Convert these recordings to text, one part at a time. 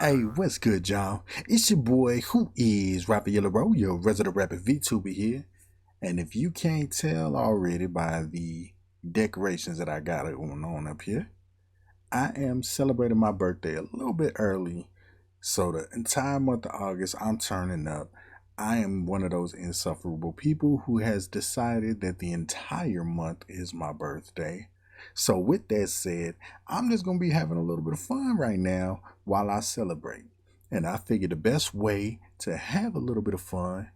Hey, what's good, y'all? It's your boy, Who Is Raphael Leraux, your resident rapper VTuber here. And if you can't tell already by the decorations that I got going on up here, I am celebrating my birthday a little bit early. So the entire month of August, I'm turning up. I am one of those insufferable people who has decided that the entire month is my birthday. So with that said, I'm just gonna be having a little bit of fun right now while I celebrate. And I figured the best way to have a little bit of fun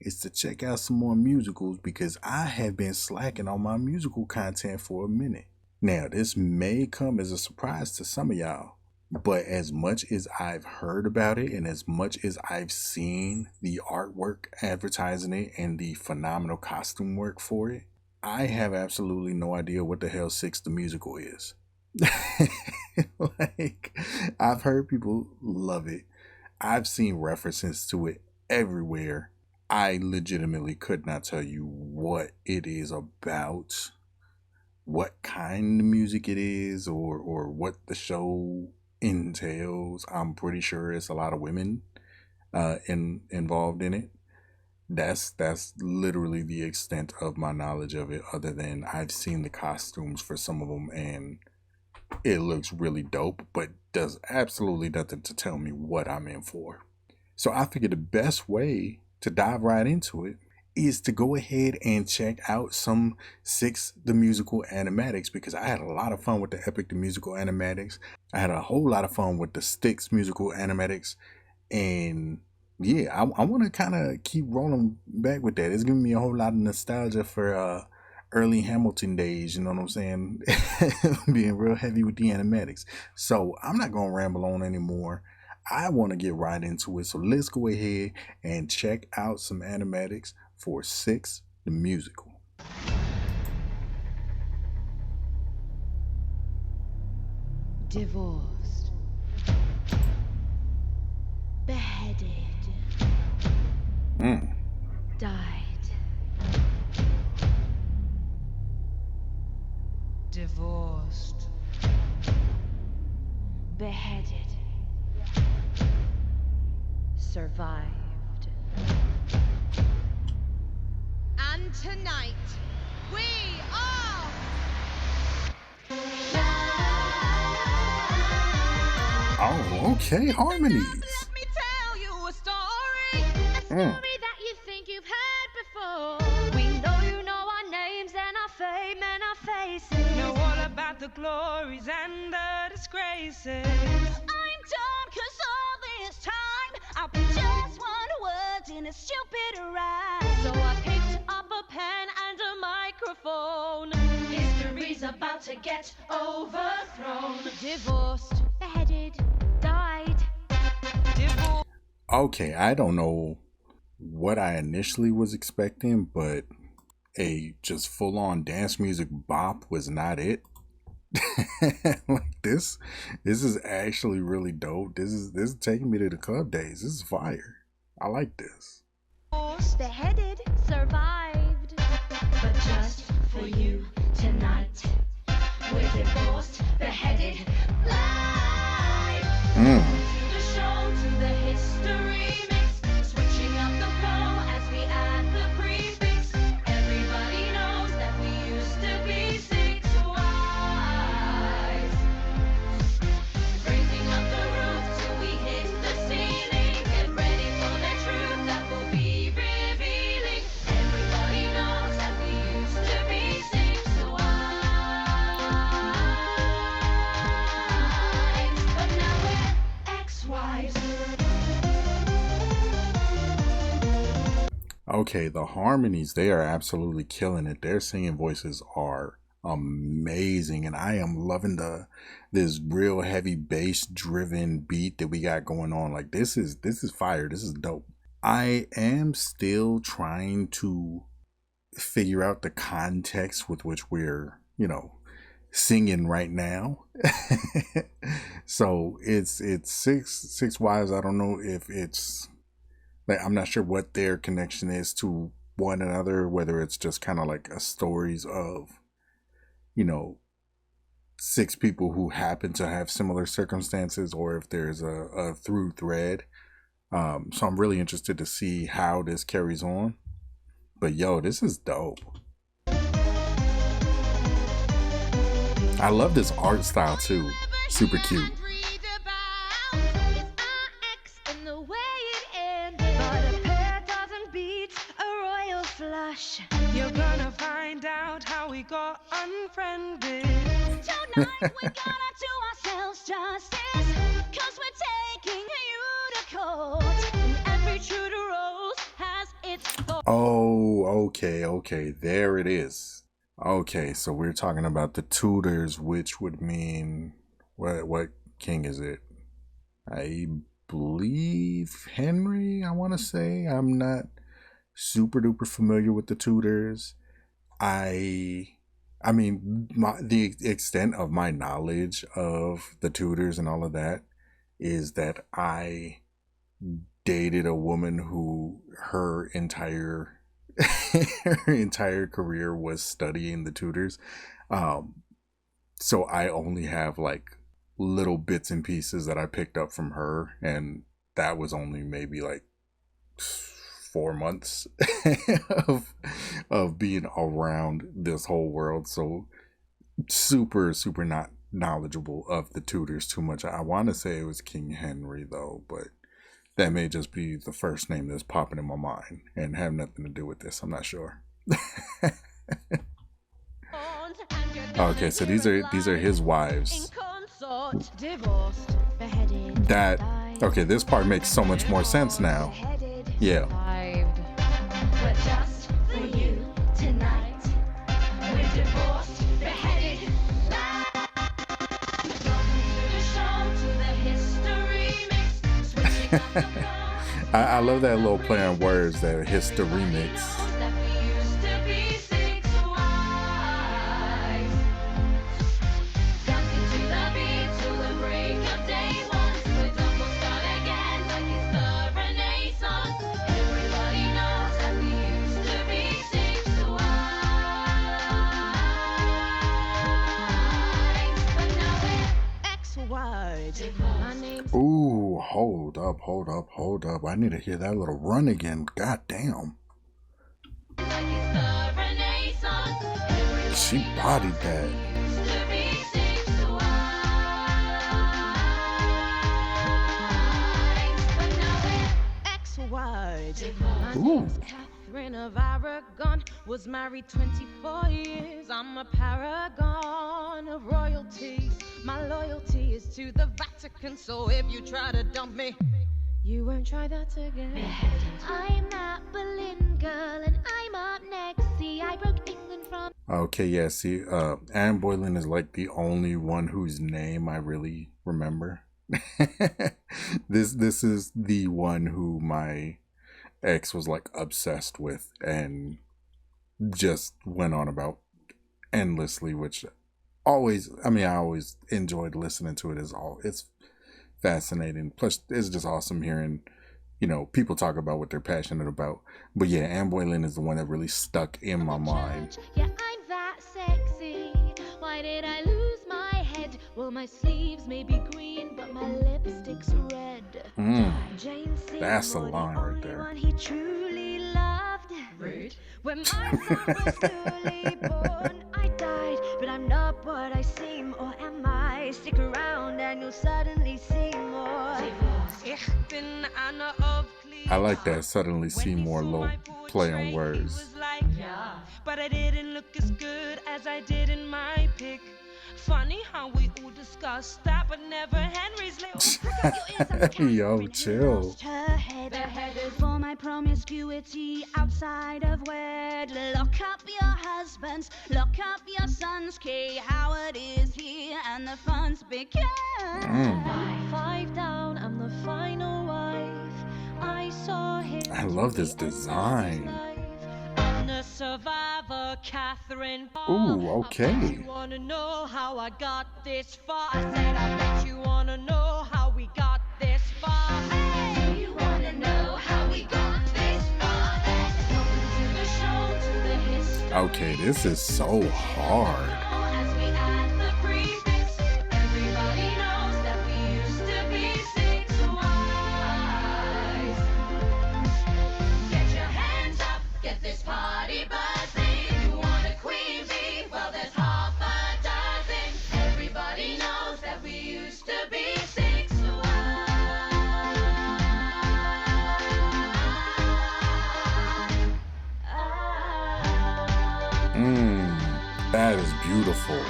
is to check out some more musicals because I have been slacking on my musical content for a minute. Now, this may come as a surprise to some of y'all, but as much as I've heard about it and as much as I've seen the artwork advertising it and the phenomenal costume work for it, I have absolutely no idea what the hell Six the Musical is. Like, I've heard people love it. I've seen references to it everywhere. I legitimately could not tell you what it is about, what kind of music it is, or what the show entails. I'm pretty sure it's a lot of women involved in it. That's literally the extent of my knowledge of it, other than I've seen the costumes for some of them and it looks really dope, but does absolutely nothing to tell me what I'm in for. So I figured the best way to dive right into it is to go ahead and check out some Six the Musical animatics, because I had a lot of fun with the Epic the Musical animatics. I had a whole lot of fun with the Styx musical animatics, and yeah, I want to kind of keep rolling back with that. It's giving me a whole lot of nostalgia for early Hamilton days, you know what I'm saying? Being real heavy with the animatics. So I'm not going to ramble on anymore. I want to get right into it. So let's go ahead and check out some animatics for Six the Musical. Divorced. Beheaded. Died. Divorced. Beheaded. Survived. And tonight, we are... Oh, okay, harmonies. Let me tell you a story. A story that you think you've heard before. We know you know our names and our fame and our faces. Know all about the glories and the disgraces. I'm done, cause all this time I've been just one word in a stupid rhyme. So I picked up a pen and a microphone. History's about to get overthrown. Divorced, beheaded, died. Divorced. Okay, I don't know what I initially was expecting, but a just full-on dance music bop was not it. Like this is actually really dope. This is taking me to the club days. This is fire. I like this. Beheaded, survived. But just for you tonight, we're divorced, beheaded, live. To the show, to the history mix, switching up the flow as we add the prefix. Everybody knows that we used to be six wives. Raising up the roof till we hit the ceiling. Get ready for the truth that will be revealing. Everybody knows that we used to be six wives, but now we're ex-wives. Okay, the harmonies, they are absolutely killing it. Their singing voices are amazing, and I am loving this real heavy bass driven beat that we got going on. Like this is fire. This is dope. I am still trying to figure out the context with which we're, singing right now. So it's six wives. I don't know if it's like, I'm not sure what their connection is to one another, whether it's just kind of like a stories of, 6 people who happen to have similar circumstances, or if there's a through thread. So I'm really interested to see how this carries on. But yo, this is dope. I love this art style too. Super cute. You're gonna find out how we got unfriended. Tonight we gotta do ourselves justice, 'cause we're taking you to court. And every true to rose has its thought. Oh, okay, there it is. Okay, so we're talking about the Tudors, which would mean what king is it? I believe Henry, I want to say. I'm not super duper familiar with the Tudors. I mean, the extent of my knowledge of the Tudors and all of that is that I dated a woman who her entire career was studying the Tudors. So I only have like little bits and pieces that I picked up from her, and that was only maybe like 4 months of being around this whole world. So super not knowledgeable of the Tudors too much. I want to say it was King Henry though, but that may just be the first name that's popping in my mind and have nothing to do with this. I'm not sure. Okay, so these are his wives. Divorced, beheaded, That okay, this part makes so much more sense now. Yeah. But just for you tonight, we're divorced, beheaded, I love that little play on words, that history remix. Ooh, hold up. I need to hear that little run again. God damn. She bodied that. Ooh. Catherine of Aragon was married 24 years. I'm a paragon of royalty. My loyalty is to the Vatican, so if you try to dump me, you won't try that again. I'm that Boleyn girl, and I'm up next. See, I broke England from... Okay, yeah, see, Anne Boleyn is like the only one whose name I really remember. This is the one who my ex was like obsessed with and just went on about endlessly, which I always enjoyed listening to it. It's fascinating. Plus it's just awesome hearing, people talk about what they're passionate about. But yeah, Anne Boleyn is the one that really stuck in my mind. Yeah, I'm that sexy. Why did I lose my head? Well, my sleeves may be green, but my lipstick's red. Jane Seymour, That's the line right the there. one he truly loved. Rude. When my son was newly born, I died, but I'm not what I seem, or am I? Stick around and you'll suddenly see more. Ich bin Anna of Cleves. I like that suddenly Seymour little play on words. Yeah, but I didn't look as good as I did in my pic. Funny how we all discussed that, but never Henry's little. Yo, chill. Her head beheaded for my promiscuity outside of wed. Lock up your husbands, lock up your sons. K. Howard is here, and the fun's begin. 5 down, I'm the final wife. I saw him. I love this design. The survivor, Katherine Parr. Ooh, okay. I bet you wanna know how I got this far. I said, I bet you wanna know how we got this far. Hey, you wanna know how we got this far? Let's welcome to the show, to the history. Okay, this is so hard. As we add the brief That is beautiful.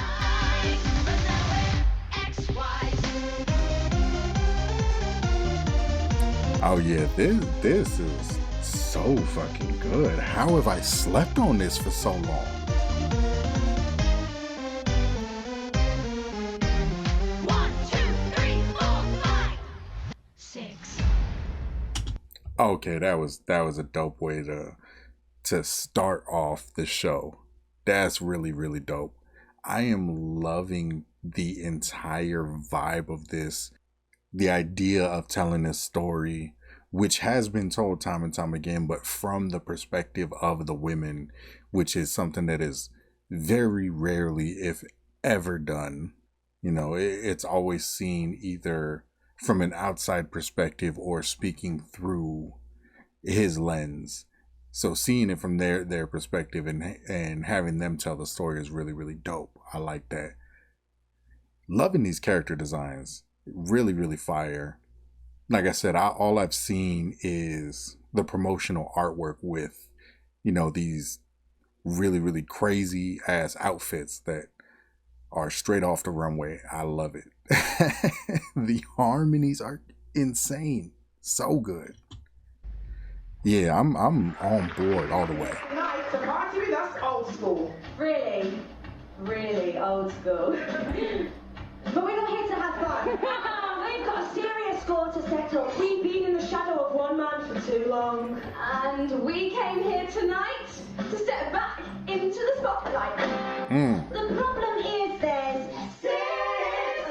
Oh yeah, this is so fucking good. How have I slept on this for so long? Okay, that was a dope way to start off the show. That's really, really dope. I am loving the entire vibe of this. The idea of telling this story, which has been told time and time again, but from the perspective of the women, which is something that is very rarely, if ever, done. You know, it's always seen either from an outside perspective or speaking through his lens. So seeing it from their perspective and having them tell the story is really, really dope. I like that. Loving these character designs. Really, really fire. Like I said, all I've seen is the promotional artwork with, you know, these really, really crazy ass outfits that are straight off the runway. I love it. The harmonies are insane. So good. Yeah, I'm on board all the way. Nice to party with us, old school. Really, really old school. But we're not here to have fun. We've got a serious score to settle. We've been in the shadow of one man for too long. And we came here tonight to step back into the spotlight. The problem is there's 6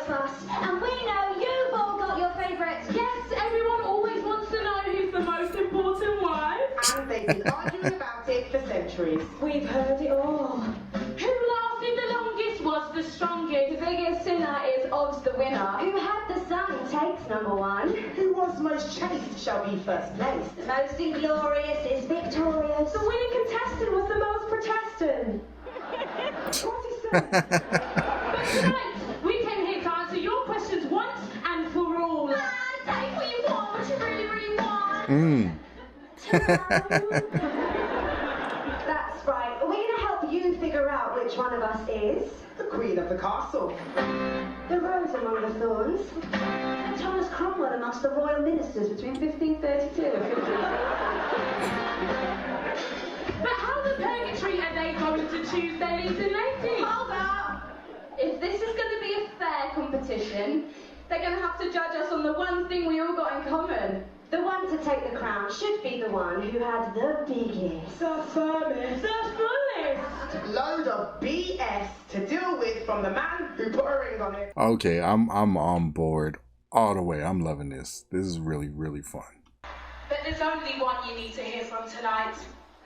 of us, and we know you've all got your favourites. Yes, everyone always wants to know who's the most important wife. And they've been arguing about it for centuries. We've heard it all. Who lasted the longest was the strongest. The biggest sinner is odds the winner. Who had the sun takes #1. Who was most chaste shall be first place. The most inglorious is victorious. The winning contestant was the most protestant. What is that? But tonight, we came here to answer your questions once and for all. Take what you want, what you really, really want. That's right. We're going to help you figure out which one of us is The queen of the castle. the rose among the thorns, and Thomas Cromwell amongst the royal ministers between 1532 and 1530. But how the purgatory are they going to choose their leads and ladies? Hold up! If this is going to be a fair competition, they're going to have to judge us on the one thing we all got in common. The one to take the crown should be the one who had the biggest. The firmest. The fullest. Load of BS to deal with from the man who put a ring on it. Okay, I'm on board all the way. I'm loving this. This is really, really fun. But there's only one you need to hear from tonight.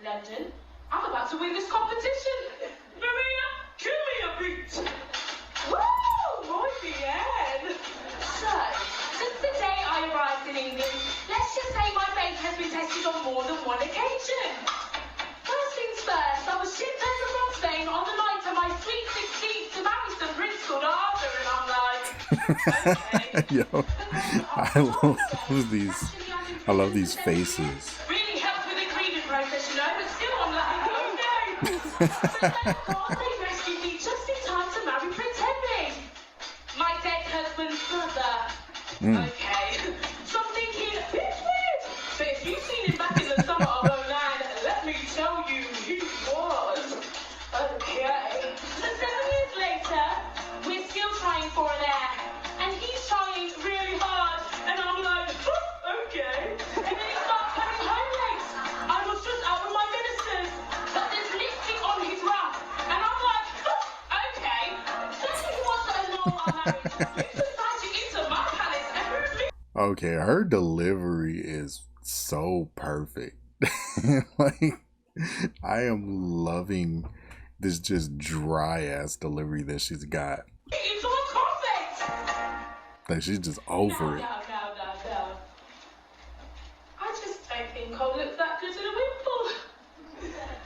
London, I'm about to win this competition. Marina, give me a beat. Woo! Muy bien. So, since the day I arrived in England, let's just say my faith has been tested on more than one occasion. First things first, I was shipped over from Spain on the night of my sweet 16th to marry some prince called Arthur, and I'm like, okay. Yo, I love these faces. Really helped with the grieving process, you know, but still I'm like, okay. But thank God they rescued me just in time to marry Prince Henry, my dead husband's brother. Okay. So I'm thinking, bitch, but if you've seen him back in the summer of 09, let me tell you, he was. Okay. So 7 years later, we're still trying for an heir, and he's trying really hard, and I'm like, oh, okay. And then he starts cutting home legs. I was just out with my ministers, but there's lipstick on his mouth, and I'm like, oh, okay. So he wants to annul our marriage. You decide you into my palace and move me. Okay, her delivery is so perfect. Like, I am loving this just dry ass delivery that she's got. It's all perfect. Like, she's just over it. No. I just don't think Cole looks that good in a wimple.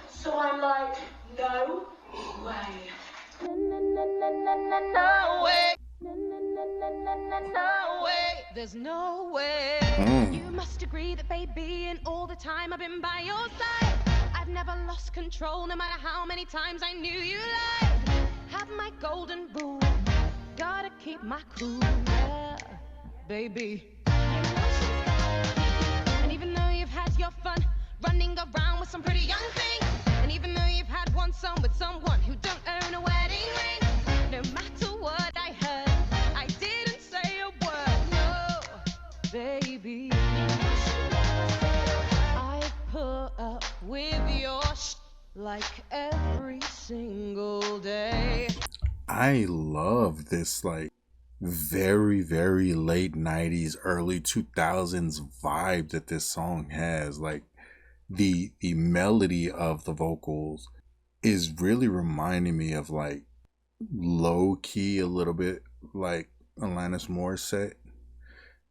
So I'm like, no way. No way. No way. There's no way. You must agree that, baby, and all the time I've been by your side. I I've never lost control, no matter how many times I knew you lied. Have my golden rule, gotta keep my cool, yeah, baby. And even though you've had your fun running around with some pretty young thing, and even though you've had one son with someone who don't own a wedding ring, no matter what I heard, I didn't say a word, no, baby. I put up with your like every single day. I love this like very, very late 90s, early 2000s vibe that this song has. Like the melody of the vocals is really reminding me of like low key a little bit like Alanis Morissette.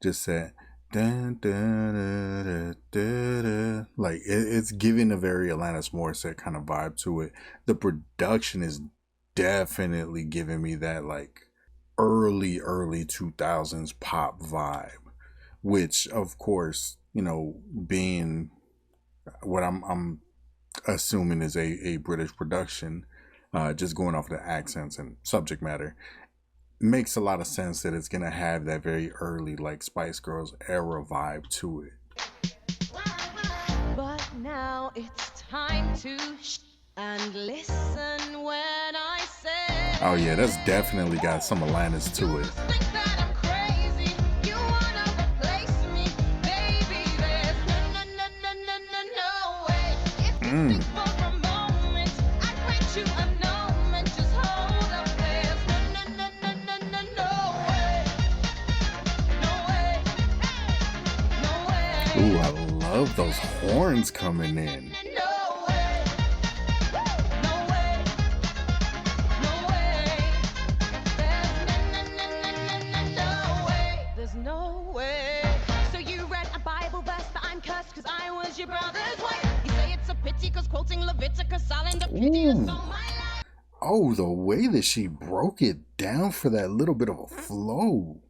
Just that dun, dun, dun, dun, dun, dun. Like it's giving a very Alanis Morissette kind of vibe to it. The production is definitely giving me that like early 2000s pop vibe, which of course, you know, being what I'm assuming is a British production, just going off the accents and subject matter, makes a lot of sense that it's gonna have that very early like Spice Girls era vibe to it. But now it's time to and listen when I say, oh yeah, that's definitely got some Alanis to it. think that I'm crazy, you wanna replace me, baby, there's no way. If you think for a moment, I'd grant you a moment, just hold up, there's no way. No way. No way. Ooh, I love those horns coming in. No way. No way. No way. There's no way. So you read a Bible verse that I'm cursed cause I was your brother's wife. You say it's a pity cause quoting Leviticus I'll end up pitiless all my life. Oh, the way that she broke it down for that little bit of a flow.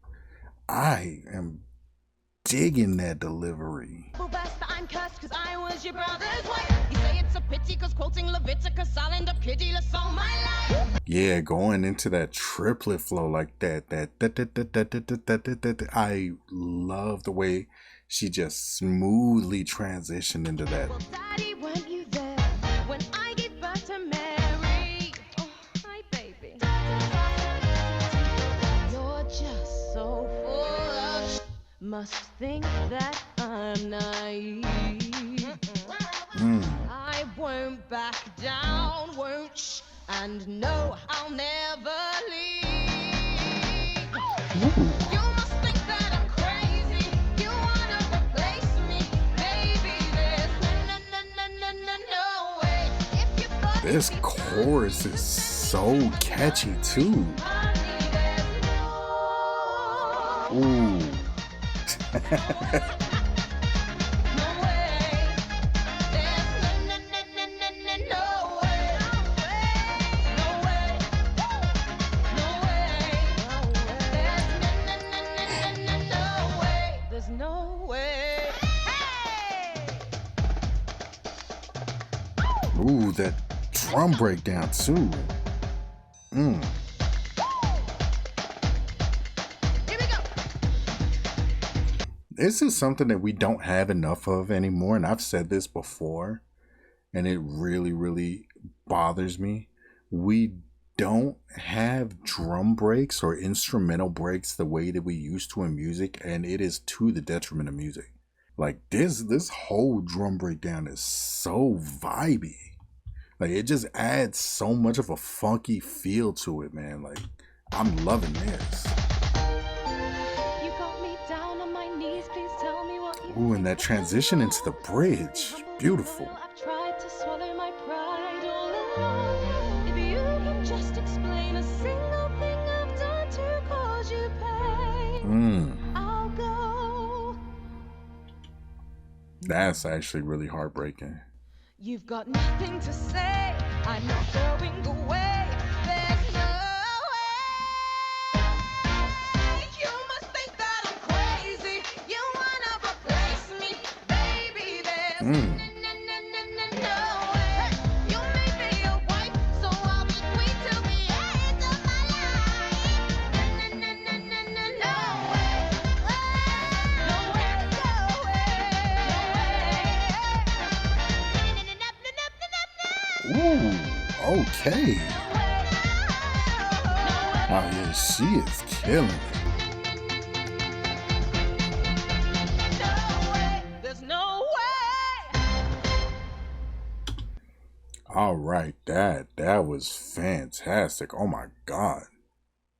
I am digging that delivery. Bible verse that I'm cursed cause I was your brother's wife. You say it's a pity cause quoting Leviticus I'll end up pitiless all my life. Yeah, going into that triplet flow like that. I love the way she just smoothly transitioned into that. Well, Daddy, weren't you there when I gave birth to Mary? Oh, hi, baby. You're just so full of must think that I'm naive. I won't back down, won't and no, I'll never leave. You must think that I'm crazy. You wanna replace me, baby. There's no way. If you thought This chorus is so catchy too. Ooh. There's no way. Hey! Ooh, that drum breakdown too. Here we go. This is something that we don't have enough of anymore, and I've said this before, and it really, really bothers me. We don't have drum breaks or instrumental breaks the way that we used to in music, and it is to the detriment of music. Like this whole drum breakdown is so vibey. Like it just adds so much of a funky feel to it, man. Like I'm loving this. You got me down on my knees, please tell me what you Ooh, and that transition into the bridge, beautiful. I've tried to swallow my pride all along. If you can just explain a single thing I've done to cause you pain, I'll go. That's actually really heartbreaking. You've got nothing to say, I'm not going away. There's no way. You must think that I'm crazy. You wanna replace me, baby. There's no way. Okay. Oh yeah, she is killing it. All right, that was fantastic. Oh my God.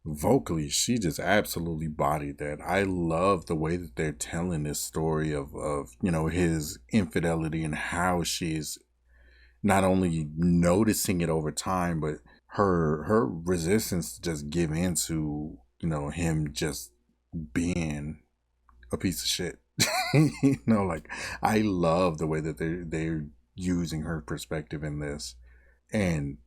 Vocally, she just absolutely bodied that. I love the way that they're telling this story of his infidelity and how she's not only noticing it over time, but her resistance to just give in to, him just being a piece of shit. Like, I love the way that they're using her perspective in this. And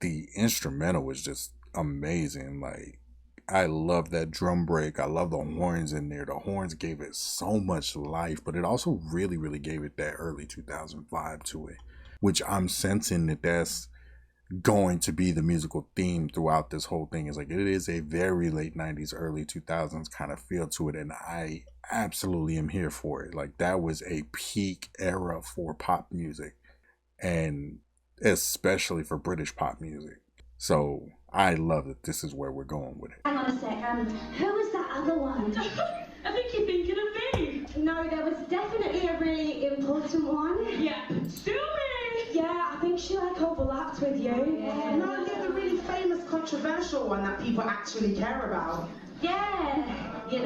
the instrumental was just amazing. Like, I love that drum break. I love the horns in there. The horns gave it so much life, but it also really, really gave it that early 2000 vibe to it, which I'm sensing that's going to be the musical theme throughout this whole thing. Is like, it is a very late 90s, early 2000s kind of feel to it, and I absolutely am here for it. Like, that was a peak era for pop music, and especially for British pop music. So I love that this is where we're going with it. Hang on a sec, who was that other one? I think you're thinking of me. No, there was definitely a really important one. Yeah, sue me. Yeah, I think she overlapped with you. No, yeah, the really famous controversial one that people actually care about. Yeah, the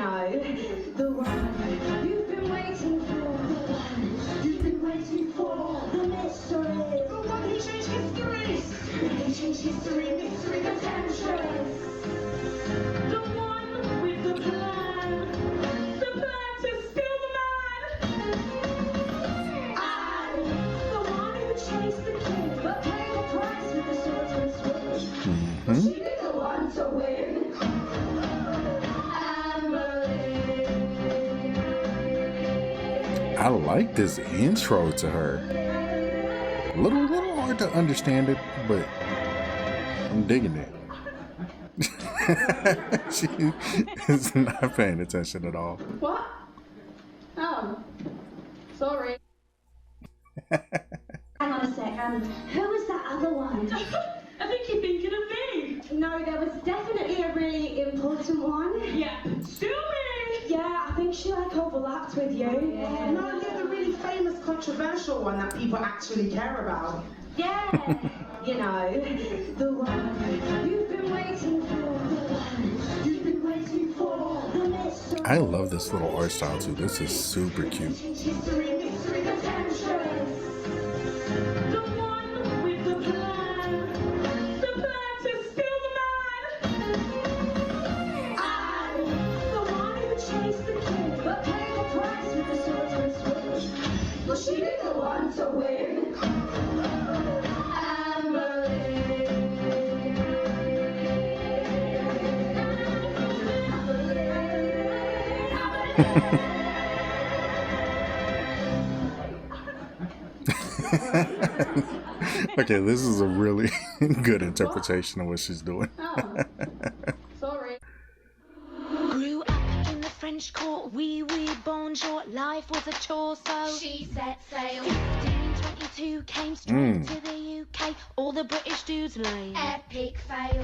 one you've been waiting for, the one you've been waiting for, the mystery, the one who changed history, who changed history, mystery, the temptress, The one with the plan to steal the man. and the one who chased the king, but paid the price with the swordsman's switch. She be the one to win. I like this intro to her. A little hard to understand it, but I'm digging it. She is not paying attention at all. What? Oh, sorry. Hang on a sec, who was that other one? I think you're thinking of me. No, there was definitely a really important one. Yeah, sue me. Yeah, I think she overlapped with you. No, yeah, the really famous controversial one that people actually care about. Yeah, the one you've been waiting for, the one you've been waiting for, the mystery. I love this little art style too. This is super cute. History, mystery, the temptress. The one with the plan to steal the man. And the one who chased the king, but paid the price with the swordsman's switch. Well, she be the one to win. Okay, this is a really good interpretation of what she's doing. Oh, sorry. Grew up in the French court, oui, bonjour, life was a chore, so She set sail. 1522 came straight to the UK, all the British dudes lay. Epic fail.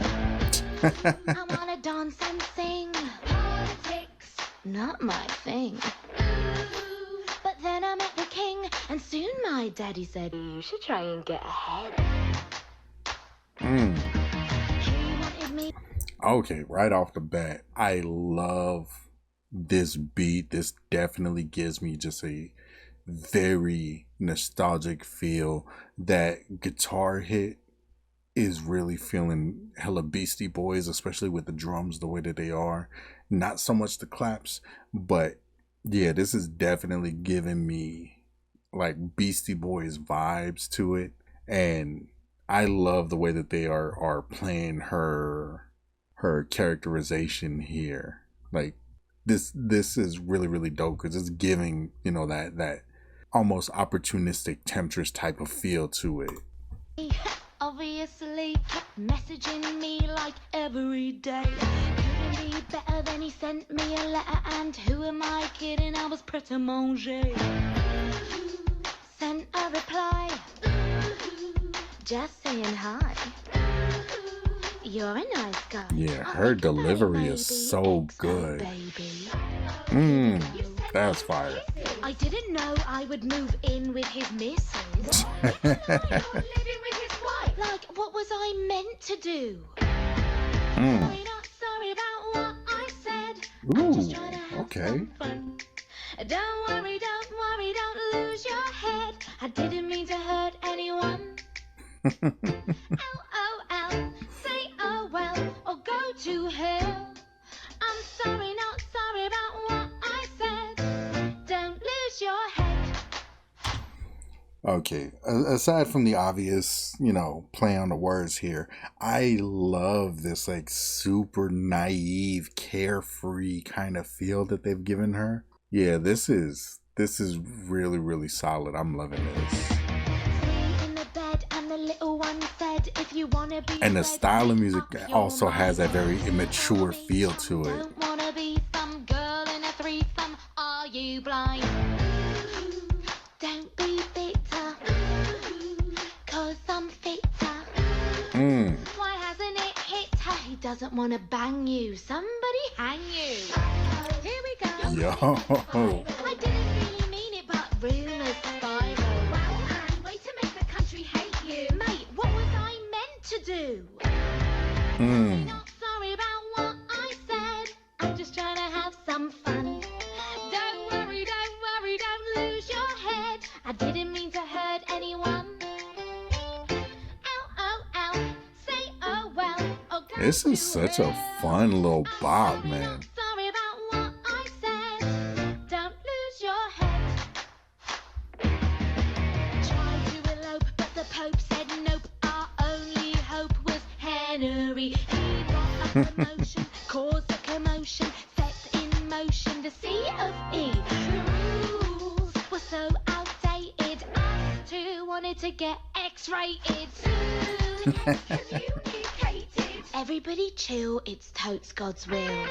I wanna dance and sing, Politics. not my thing. But then I met the king, and soon my daddy said, you should try and get ahead. He wanted me. Okay, right off the bat, I love this beat. This definitely gives me just a very nostalgic feel. That guitar hit is really feeling hella Beastie Boys, especially with the drums the way that they are. Not so much the claps, but yeah, this is definitely giving me like Beastie Boys vibes to it. And I love the way that they are playing her characterization here. Like, this is really, really dope, because it's giving, that almost opportunistic temptress type of feel to it. Obviously kept messaging me like every day. Couldn't be better than he sent me a letter, and who am I kidding, I was prêt à manger. Sent a reply, Just saying hi. You're a nice guy. Yeah, her delivery is so good. That's fire. I didn't know I would move in with his missus. Living with his wife. Like, what was I meant to do? Sorry, not sorry about what I said. I'm just trying to have okay. some fun. Don't worry, don't lose your head. I didn't mean to hurt anyone. LOL, say oh well, or go to hell. I'm sorry, not sorry about what I said. Don't lose your head. Okay, aside from the obvious, play on the words here, I love this like super naive, carefree kind of feel that they've given her. Yeah, this is really, really solid. I'm loving this. And the style of music also has that very immature feel to it. Don't wanna be some girl in a threesome. Are you blind? Don't be bitter, 'cause I'm fitter. Why hasn't it hit her? He doesn't want to bang you. Somebody hang you. Here we go. Yo. I didn't really mean it, but rumors spiral. Wow, and way to make the country hate you. Mate, what was I meant to do? Not sorry about what I said. I'm just trying to have some fun. Don't worry, don't lose your head. I didn't mean to hurt anyone. LOL, say oh well. Oh, go This is such a fun little bop, man. sorry about what I said. Don't lose your head. Tried to elope, but the Pope said nope. Our only hope was Henry. He got a promotion, caused a commotion, set in motion the C of E. The rules were so outdated. Us two wanted to get X-rated. Soon excommunicated. Everybody chill, it's totes God's will.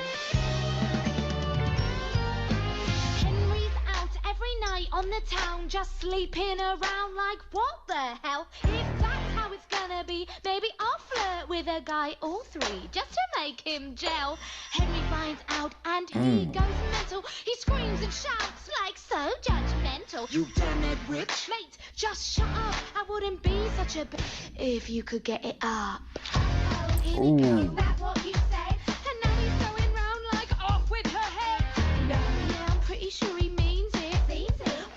Henry's out every night on the town, just sleeping around like what the hell? If that's how it's gonna be, maybe I'll flirt with a guy or three, just to make him gel. Henry finds out and he goes mental. He screams and shouts like so judgmental. You damn it witch! Mate, just shut up. I wouldn't be such a if you could get it up. Ooh. Is that what you said? And now he's going round like off with her head. No, yeah, I'm pretty sure he means it.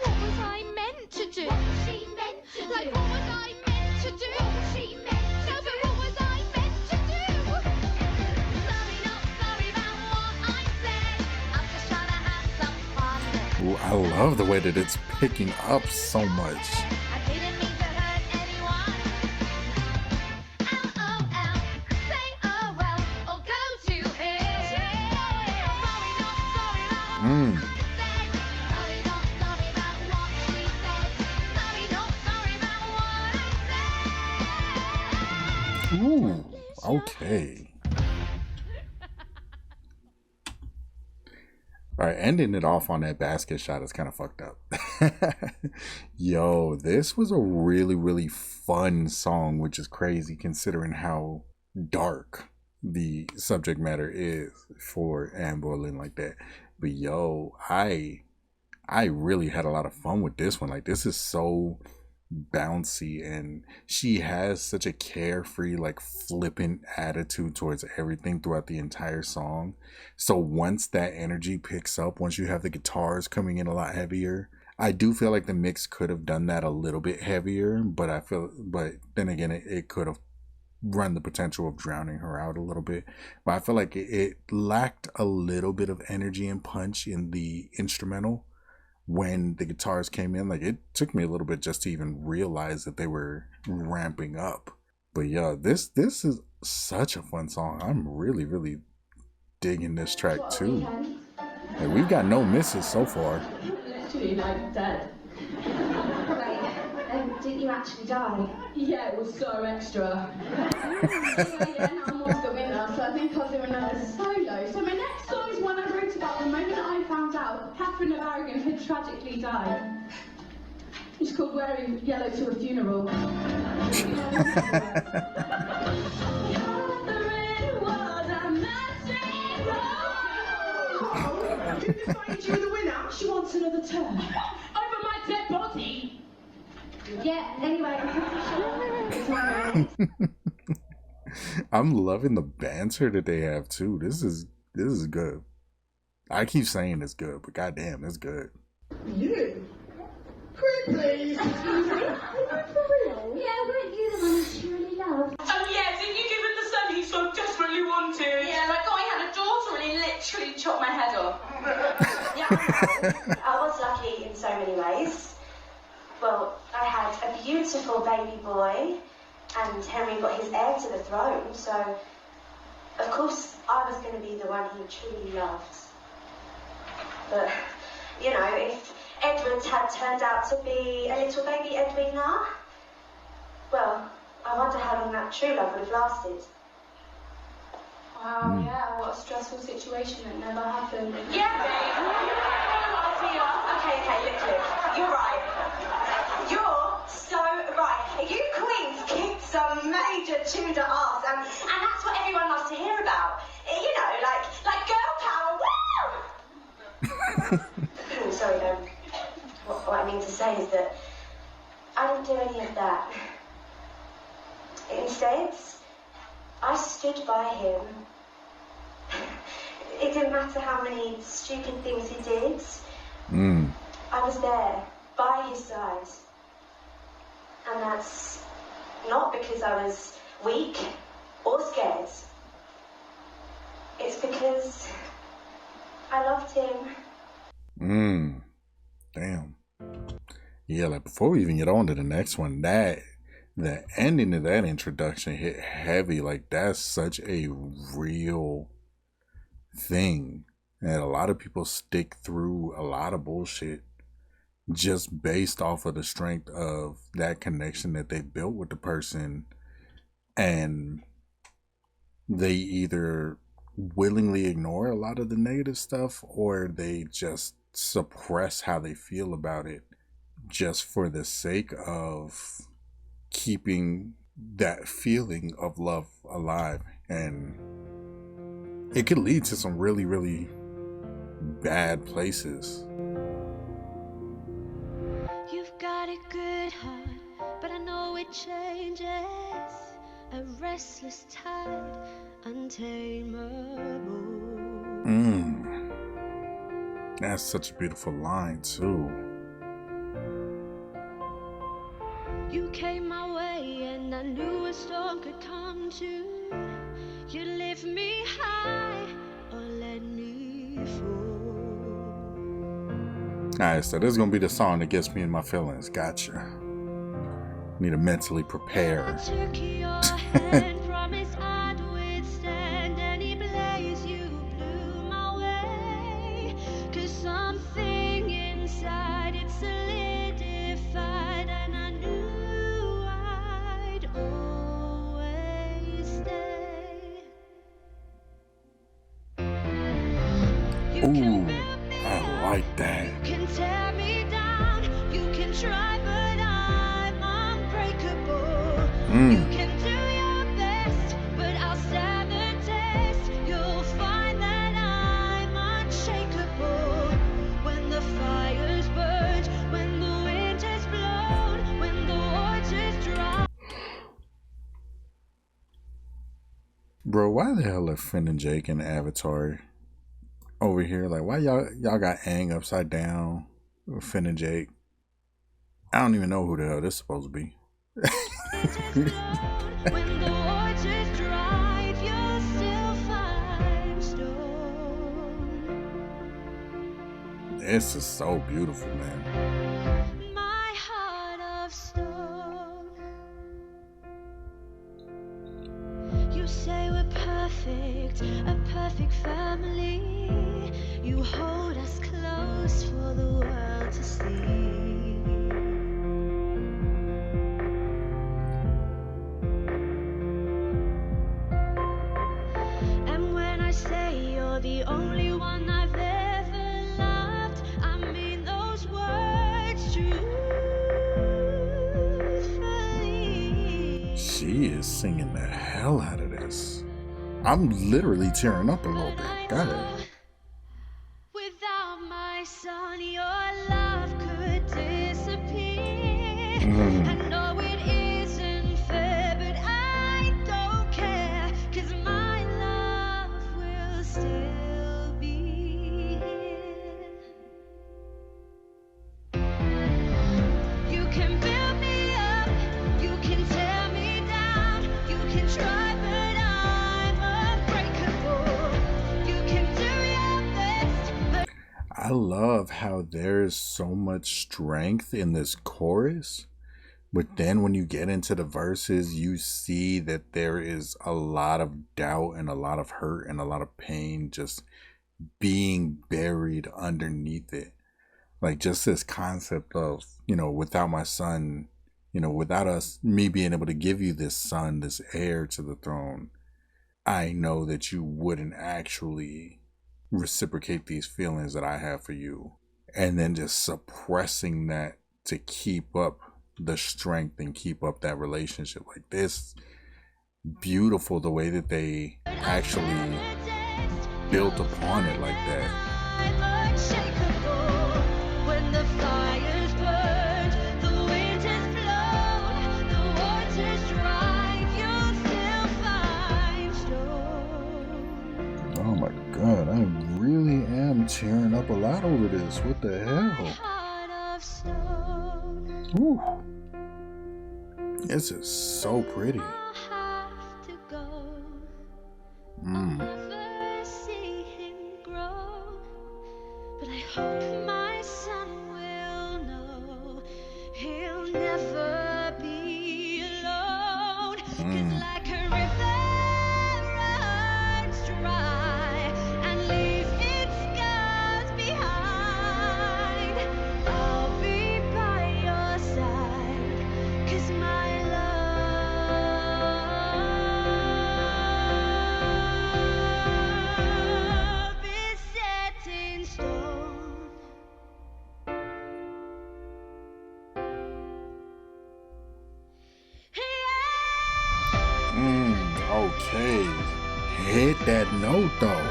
What was I meant to do? What was she meant to do? Like, what was I meant to do? What was she meant to do? No, but what was I meant to do? Sorry, not sorry about what I said. I'm just trying to have some fun. Ooh, I love the way that it's picking up so much. I didn't mean to hurt anyone. LOL, say oh well, or go to hell. Sorry, not sorry about what I said. Sorry, not sorry about what she said. Sorry, not sorry about what I said. Ooh, okay. All right, ending it off on that basket shot is kind of fucked up. Yo, this was a really, really fun song, which is crazy considering how dark the subject matter is for Anne Boleyn like that. But yo, I really had a lot of fun with this one. Like, this is so bouncy, and she has such a carefree, like, flippant attitude towards everything throughout the entire song. So once that energy picks up, once you have the guitars coming in a lot heavier, I do feel like the mix could have done that a little bit heavier, but then again, it could have run the potential of drowning her out a little bit. But I feel like it lacked a little bit of energy and punch in the instrumental. When the guitars came in, like, it took me a little bit just to even realize that they were ramping up. But yeah, this is such a fun song. I'm really, really digging this track too. Like, we've got no misses so far. Literally like dead. Wait, didn't you actually die? Yeah, it was so extra. Yeah, now I'm off the winner, so I think I'll do another solo. So my next song is one I wrote about the moment I found out Katherine of Aragon had tragically died. It's called wearing yellow to a funeral. Catherine was a magic girl. Who decided you were the winner? She wants another turn. Over my dead body. Yeah, anyway. I'm loving the banter that they have too. This is good. I keep saying it's good, but goddamn, it's good. You? Queen, please. Excuse me. Are you for real? Yeah, weren't you the one that she really loved? Oh yeah, didn't you give him the son he so desperately wanted? Yeah, like I had a daughter and he literally chopped my head off. Yeah, I was lucky in so many ways. Well, I had a beautiful baby boy, and Henry got his heir to the throne, so of course I was going to be the one he truly loved. But, you know, if Edward had turned out to be a little baby Edwina, well, I wonder how long that true love would have lasted. Wow, yeah, what a stressful situation that never happened. Yeah, babe. Okay, look. You're right. You're so right. You queens kicked some major Tudor ass, and that's what everyone loves to hear about. You know, like girl power. Woo! Sorry, what I mean to say is that I didn't do any of that. Instead, I stood by him. It didn't matter how many stupid things he did. I was there, by his side. And that's not because I was weak or scared. It's because I loved him. Damn. Yeah, like before we even get on to the next one, the ending of that introduction hit heavy. Like that's such a real thing. And a lot of people stick through a lot of bullshit just based off of the strength of that connection that they built with the person, and they either willingly ignore a lot of the negative stuff or they just suppress how they feel about it just for the sake of keeping that feeling of love alive. And it could lead to some really, really bad places. You've got a good heart, but I know it changes. A restless tide, untamable. That's such a beautiful line too. You came my way and I knew a storm could come too. You lift me high or let me fall. Alright, so this is gonna be the song that gets me in my feelings. Gotcha. Need to mentally prepare. I took your hand, promised I'd withstand any blaze you blew my way. 'Cause something inside it solidified, and I knew I'd always stay. You can Ooh, build me I up, like that. you can tear me down, you can try, but I'm unbreakable. You can do your best, but I'll stand the test. You'll find that I'm unshakable. When the fire's burned, when the wind has blown, when the waters dry. Bro, why the hell are Finn and Jake and Avatar over here? Like, why y'all got Aang upside down with Finn and Jake? I don't even know who the hell this is supposed to be. When the waters dry, you'll still find stone. This is so beautiful, man. My heart of stone. You say we're perfect, a perfect family. You hold us close for the world to see. And when I say you're the only one I've ever loved, I mean those words. She is singing the hell out of this. I'm literally tearing up a little bit. Got it. Without my son, your love could disappear. I know it isn't fair, but I don't care, 'cause my love will still be here. You can build me up, you can tear me down, you can try, but I'm unbreakable. You can do your best, but I love how there's so much strength in this chorus, but then when you get into the verses, you see that there is a lot of doubt and a lot of hurt and a lot of pain just being buried underneath it. Like, just this concept of, without my son, without me being able to give you this son, this heir to the throne, I know that you wouldn't actually reciprocate these feelings that I have for you. And then just suppressing that to keep up the strength and keep up that relationship. Like, this, beautiful the way that they actually built upon it like that. I'm unshakable. When the fire's burned, the wind has blown, the water's dry, you'll still find stone. Oh my god, I really am tearing up a lot over this. What the hell? Heart of stone. Whew. This is so pretty. I'll have to go. Mm. Never see him grow, but I hope my son will know he'll never be alone. 'Cause like a river runs dry and leaves its scars behind, I'll be by your side, 'cause my love is set in stone. Okay. Hit that note though.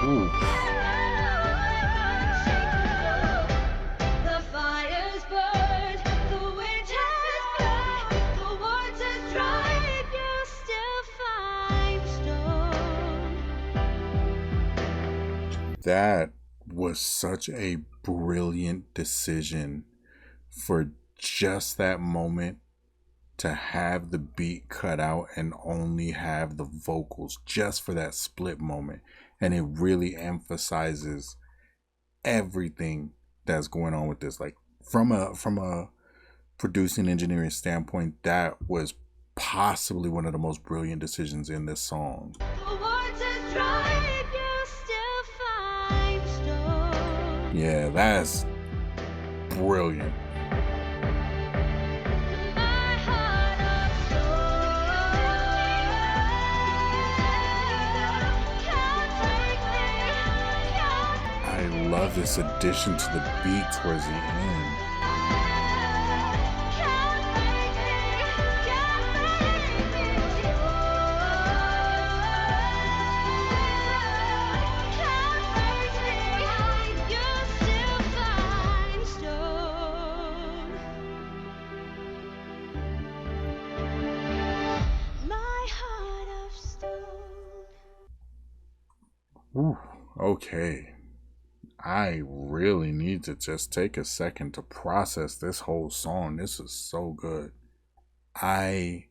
Ooh. The fire's burned, the wind has blown, the water's dry, you still find stone. That was such a brilliant decision for just that moment to have the beat cut out and only have the vocals just for that split moment. And it really emphasizes everything that's going on with this. Like, from a producing engineering standpoint, that was possibly one of the most brilliant decisions in this song. The water's dry, you still find stone. Yeah, that's brilliant. My heart of stone can't break me, can't I love this addition to the beat towards the end. Ooh, okay. I really need to just take a second to process this whole song. This is so good. I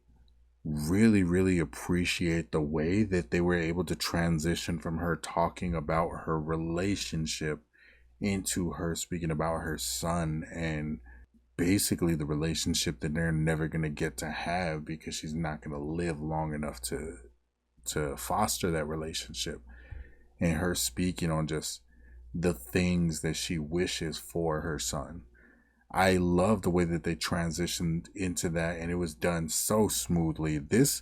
really, really appreciate the way that they were able to transition from her talking about her relationship into her speaking about her son and basically the relationship that they're never going to get to have because she's not going to live long enough to foster that relationship, and her speaking on just the things that she wishes for her son. I love the way that they transitioned into that, and it was done so smoothly. This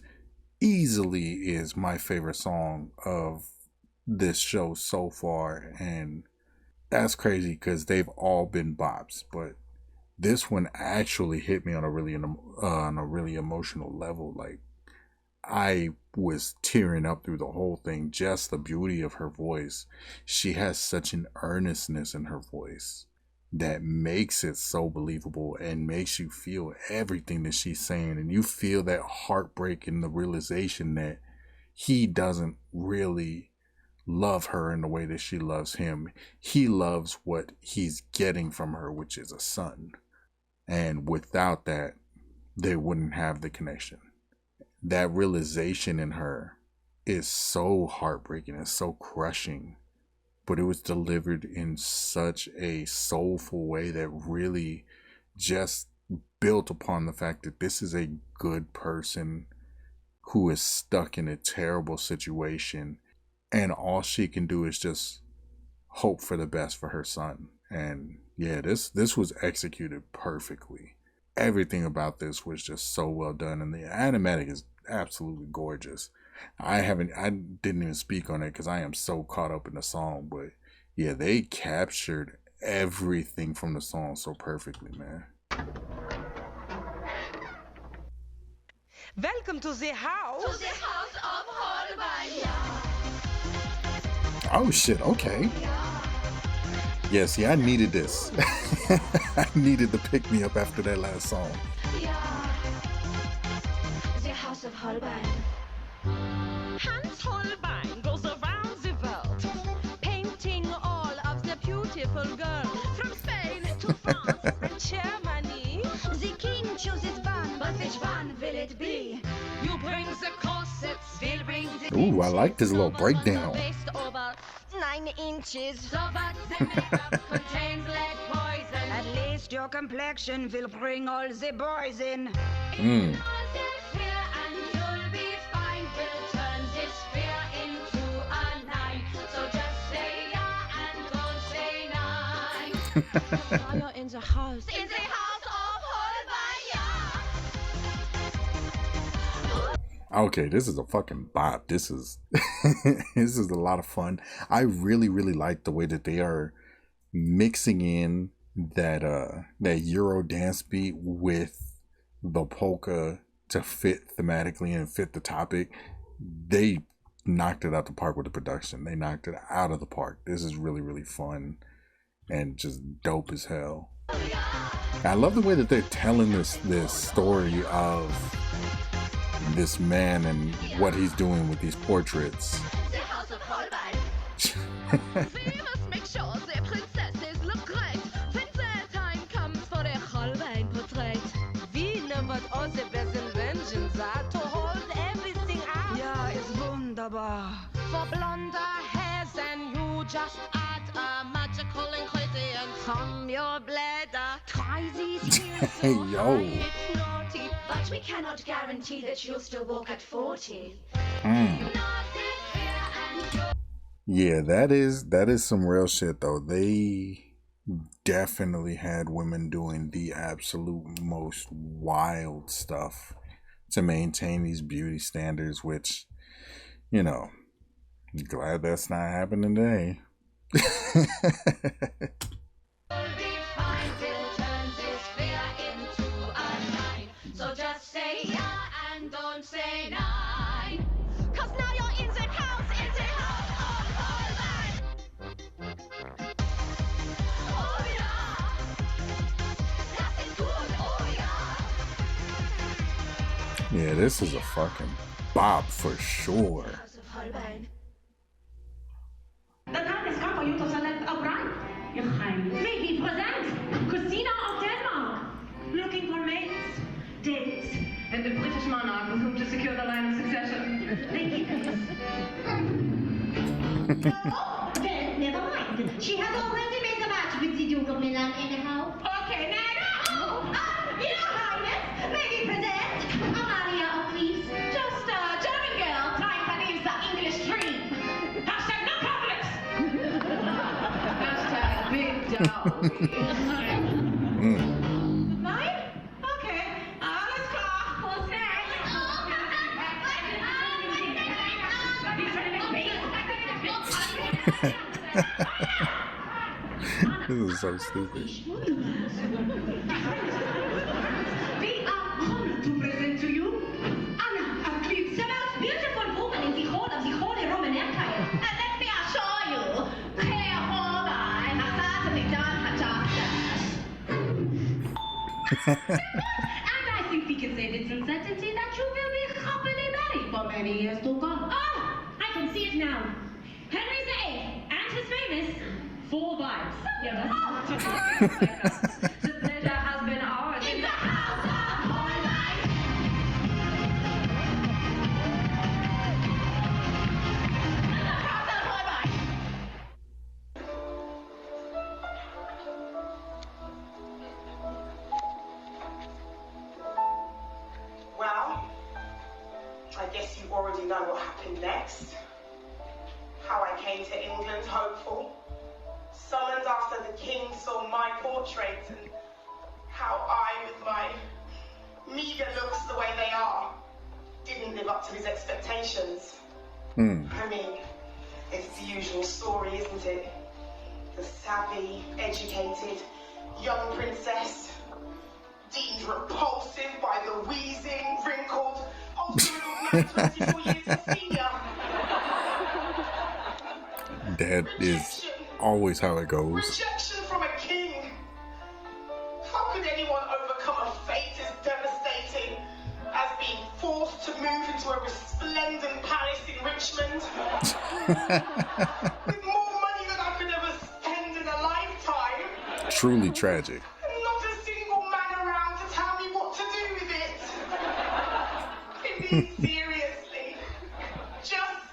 easily is my favorite song of this show so far, and that's crazy because they've all been bops, but this one actually hit me on a really emotional level. Like, I was tearing up through the whole thing. Just the beauty of her voice. She has such an earnestness in her voice that makes it so believable and makes you feel everything that she's saying. And you feel that heartbreak and the realization that he doesn't really love her in the way that she loves him. He loves what he's getting from her, which is a son. And without that, they wouldn't have the connection. That realization in her is so heartbreaking and so crushing, but it was delivered in such a soulful way that really just built upon the fact that this is a good person who is stuck in a terrible situation, and all she can do is just hope for the best for her son. And yeah, this was executed perfectly. Everything about this was just so well done, and the animatic is absolutely gorgeous. I didn't even speak on it because I am so caught up in the song, but yeah, they captured everything from the song so perfectly, man. Welcome to the house. To the house of Holbein. Oh shit, okay. Yeah, see, I needed this. I needed to pick me up after that last song. The house of Holbein. Hans Holbein goes around the world, painting all of the beautiful girls from Spain to France and Germany. The king chooses one, but which one will it be? You bring the corsets, we'll bring the Ooh, I like this little breakdown. waist over 9 inches. So but the makeup contains lead poison. At least your complexion will bring all the boys in. Mm. And you'll be fine. We'll turn this fear into a 9. So just say yeah and don't say 9. Fire in the house. In the house of Holbein. Okay, this is a fucking bop. This is this is a lot of fun. I really like the way that they are mixing in that Euro dance beat with the polka to fit thematically and fit the topic. They knocked it out the park with the production. They knocked it out of the park. This is really fun and just dope as hell. I love the way that they're telling this story of this man and what he's doing with these portraits. The house of Holbein. We must make sure the princesses look great when the time comes for a Holbein portrait. We know what all the best inventions are to hold everything out. Ja, ist wunderbar. For blonder hairs and you just add a magical ingredient from your bladder. Try these heels so Yo. high, it's naughty. But we cannot guarantee that you'll still walk at 40. Yeah, that is some real shit though. They definitely had women doing the absolute most wild stuff to maintain these beauty standards, which, you know, glad that's not happening today. So just say yeah and don't say 9. 'Cause now you're in the house, In the house of Holbein. Oh yeah. Das ist gut, oh yeah. Yeah, this is a fucking bop for sure. House of Holbein. The time has come for you to select a bride. Your Highness. May be present. Christina of Denmark. Looking for mates, dates, and the British monarch with whom to secure the line of succession. Oh, then never mind. She has already made a match with the Duke of Milan anyhow. Okay, now. Your Highness, may we present Amalia of Cleves. Just a German girl trying to live the English dream. Hashtag no complex. Hashtag big dog. Nein? Okay, alles klar. What's next? This is so stupid. We are honored to present to you Anna of Cleves, the most beautiful woman in the whole of the Holy Roman Empire. And let me assure you, Jehovah has certainly done her justice. And I think we can say with some certainty that you will be happily married for many years to come. Oh, I can see it now. Henry VIII and his famous 4 wives. Yeah, that's the pleasure has been ours in the house of Boleyn. Well, I guess you already know what happened next. How I came to England hopeful, summoned after the king saw my portrait, and how I, with my meager looks the way they are, didn't live up to his expectations. I mean, it's the usual story, isn't it? The savvy, educated, young princess, deemed repulsive by the wheezing, wrinkled, ultra-middle man 24 years his senior. That is always how it goes. Rejection from a king. How could anyone overcome a fate as devastating as being forced to move into a resplendent palace in Richmond? With more money than I could ever spend in a lifetime. Truly tragic. Not a single man around to tell me what to do with it. I mean, seriously. Just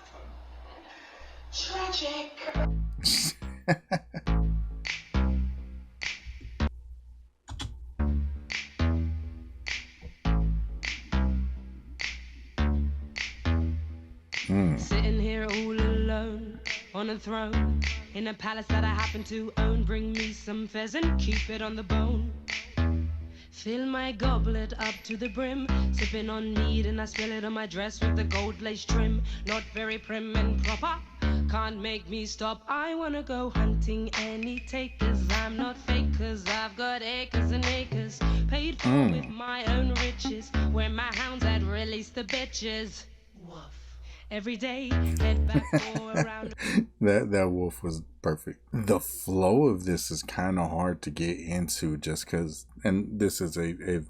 tragic. Sitting here all alone on a throne in a palace that I happen to own. Bring me some pheasant, keep it on the bone. Fill my goblet up to the brim, sipping on mead and I spill it on my dress with the gold lace trim. Not very prim and proper, can't make me stop. I wanna go hunting any takers. I'm not fake, cause I've got acres and acres paid for with my own riches, where my hounds had released the bitches. Woof. Every day, head back for a round. That wolf was perfect. The flow of this is kind of hard to get into just because, and this is a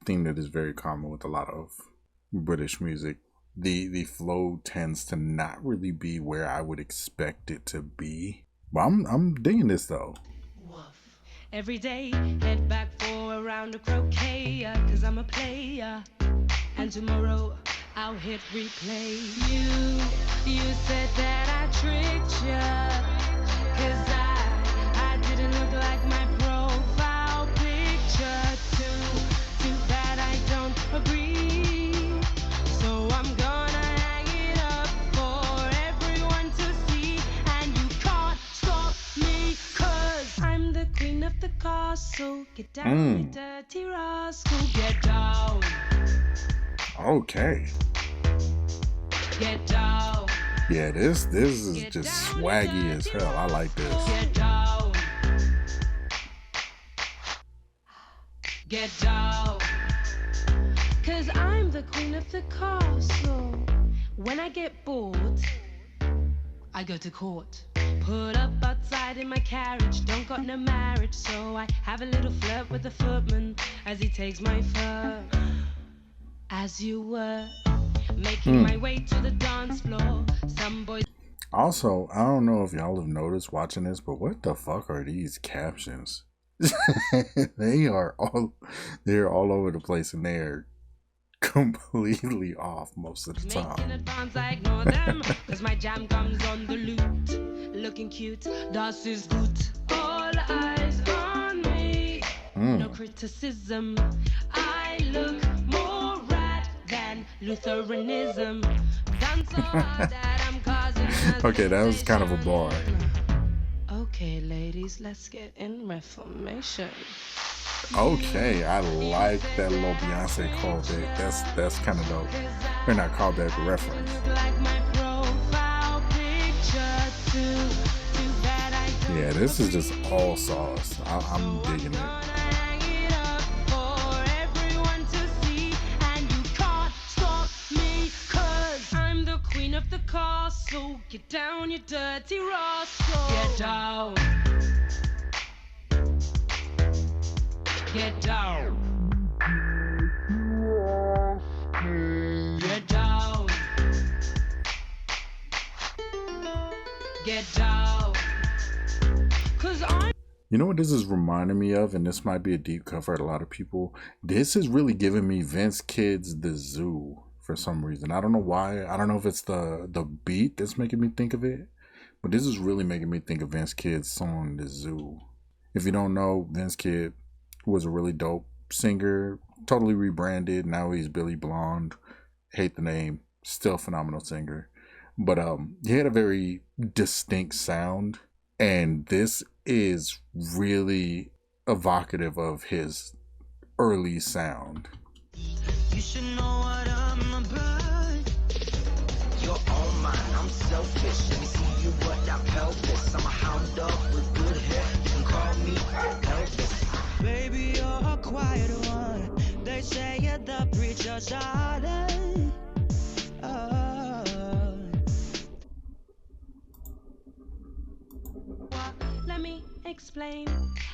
theme that is very common with a lot of British music. The flow tends to not really be where I would expect it to be. But I'm digging this though. Woof. Every day, head back for a round of croquet, cause I'm a player. And tomorrow, I'll hit replay. You said that I tricked ya, cause I didn't look like my profile picture. Too bad I don't agree. So I'm gonna hang it up for everyone to see. And you can't stop me, cause I'm the queen of the castle. Get down, you dirty rascal, get down. Okay. Get down. Yeah, this is just swaggy as hell. I like this. Get down. Get down. Cause I'm the queen of the castle. When I get bored, I go to court. Put up outside in my carriage, don't got no marriage, so I have a little flirt with the footman as he takes my fur. As you were making my way to the dance floor, some boys. Also, I don't know if y'all have noticed watching this, but what the fuck are these captions? They're all over the place and they're completely off most of the time. Making a dance, I ignore them, cause my jam comes on the loot. Looking cute, das is gut. All eyes on me, no criticism. I look more rad than Lutheranism. Dance so hard that I'm causing. Okay, that was kind of a bar. Okay, ladies, let's get in Reformation. Okay, I like that little Beyonce callback. That's kind of dope. Or not callback, but reference. Yeah, this is just all sauce. I'm digging it. Of the castle, get down, you dirty rascal. Get down. Get down. Get down. Get down. 'Cause I'm. You know what this is reminding me of, and this might be a deep cut for a lot of people. This is really giving me Vince Kid's The Zoo. For some reason, I don't know why. I don't know if it's the beat that's making me think of it, but this is really making me think of Vince Kid's song "The Zoo." If you don't know, Vince Kid was a really dope singer, totally rebranded. Now he's Billy Blonde. Hate the name, still a phenomenal singer, but he had a very distinct sound, and this is really evocative of his early sound. You should know what I'm about. You're all mine, I'm selfish. Let me see you what that pelvis. I'm a hound dog with good hair. You can call me Elvis. Baby, you're a quiet one. They say you're the preacher's darling. Let me explain.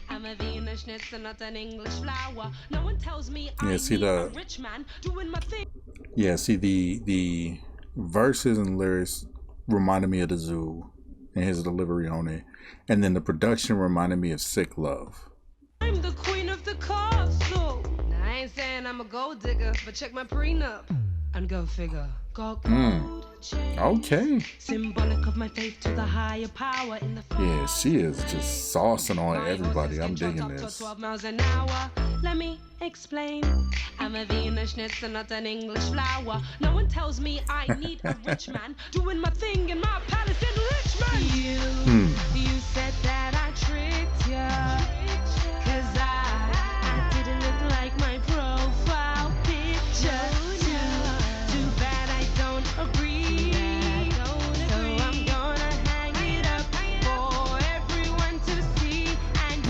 I'm a Venus schnitzel, not an English flower. No one tells me I need a rich man doing my thing. Yeah, see the verses and lyrics reminded me of The Zoo and his delivery on it, and then the production reminded me of Sick Love. I'm the queen of the castle. Now, I ain't saying I'm a gold digger, but check my prenup and go figure. Got gold chain, okay. Symbolic of my faith to the higher power in the Yeah, she is just saucing on everybody. I'm digging this. 12 miles an hour. Let me explain. I'm a Venus schnitzel, not an English flower. No one tells me I need a rich man doing my thing in my palace in Richmond. You said that I tricked you, 'cause I didn't look like my profile picture. Too bad I don't agree. So I'm gonna hang it up for everyone to see. And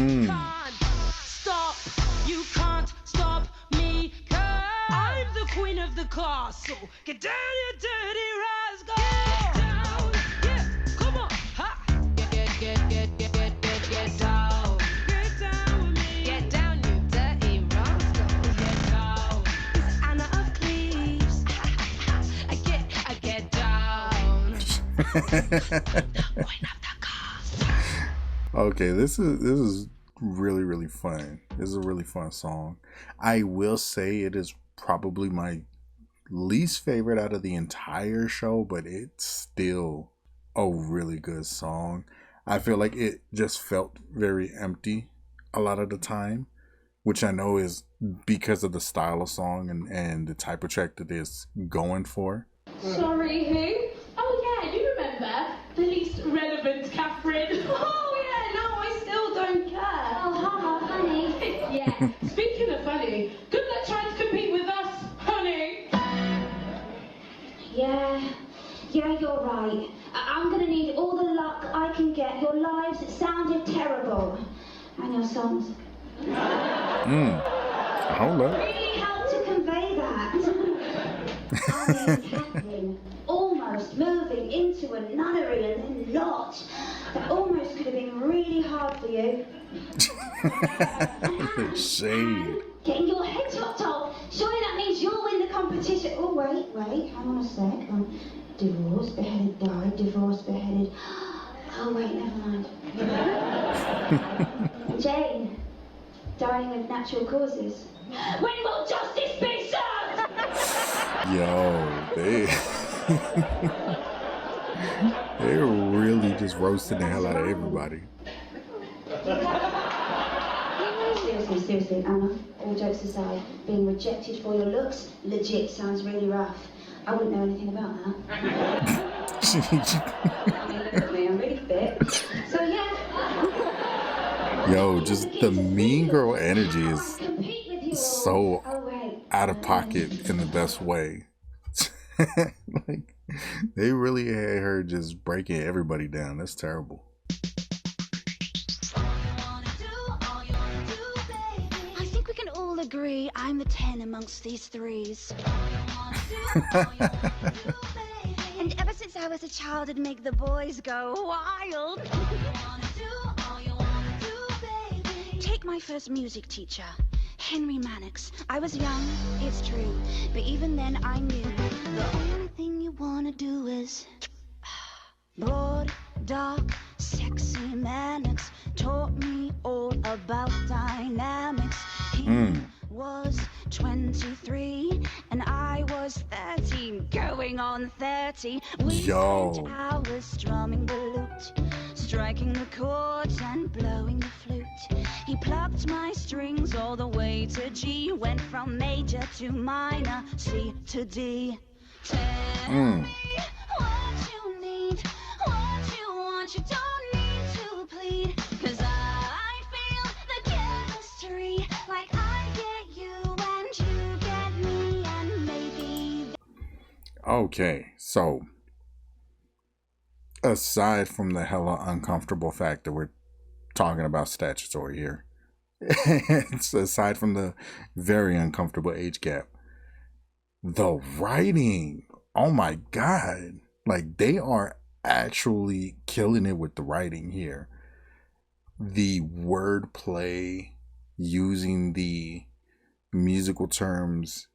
you can't stop me, 'cause I'm the queen of the castle. Get down, you dirty rascal. Get down, yeah, come on, ha. Get down. Get down with me. Get down, you dirty rascal. Get down. It's Anna of Cleves. I get down. Okay, this is really fun. This is a really fun song. I will say it is probably my least favorite out of the entire show, but it's still a really good song. I feel like it just felt very empty a lot of the time, which I know is because of the style of song and the type of track that it's going for. Sorry, who? Oh yeah, you remember. The least relevant Catherine. Oh yeah, no, I still don't care. Oh, haha, funny. Yeah, speaking of funny, good luck trying to compete with us, honey. Yeah, you're right. I'm gonna need all the luck I can get. Your lives sounded terrible. And your songs. Hold up. Really helped to convey that. I mean, Catherine, almost moving into a nunnery and then not. That almost could have been really hard for you. Shade. Getting your head chopped off. Surely that means you'll win the competition. Oh, wait, hang on a sec. Divorce, beheaded, died, divorce, beheaded. Oh, wait, never mind. Jane, dying of natural causes. When will justice be served? Yo, they're really just roasting the hell out of everybody. Seriously, Anna, all jokes aside, being rejected for your looks, legit sounds really rough. I wouldn't know anything about that. I mean, look at me, I'm really fit. So, yeah. Yo, just the mean girl energy is so out of pocket in the best way. Like, they really had her just breaking everybody down. That's terrible. amongst these threes. And ever since I was a child, it'd make the boys go wild. Take my first music teacher, Henry Mannix. I was young, it's true, but even then I knew the only thing you wanna do is broad, dark, sexy Mannix taught me all about dynamics. He was 23 and I was 13, going on 30. We spent hours strumming the lute, striking the chords and blowing the flute. He plucked my strings all the way to G, went from major to minor, C to D. Tell me what you need, what you want, you don't need to plead, 'cause I feel the chemistry, like I get you and you get me, and maybe. Okay, so aside from the hella uncomfortable fact that we're talking about statutory here, it's aside from the very uncomfortable age gap, the writing, oh my god, like they are actually killing it with the writing here. The wordplay, using the musical terms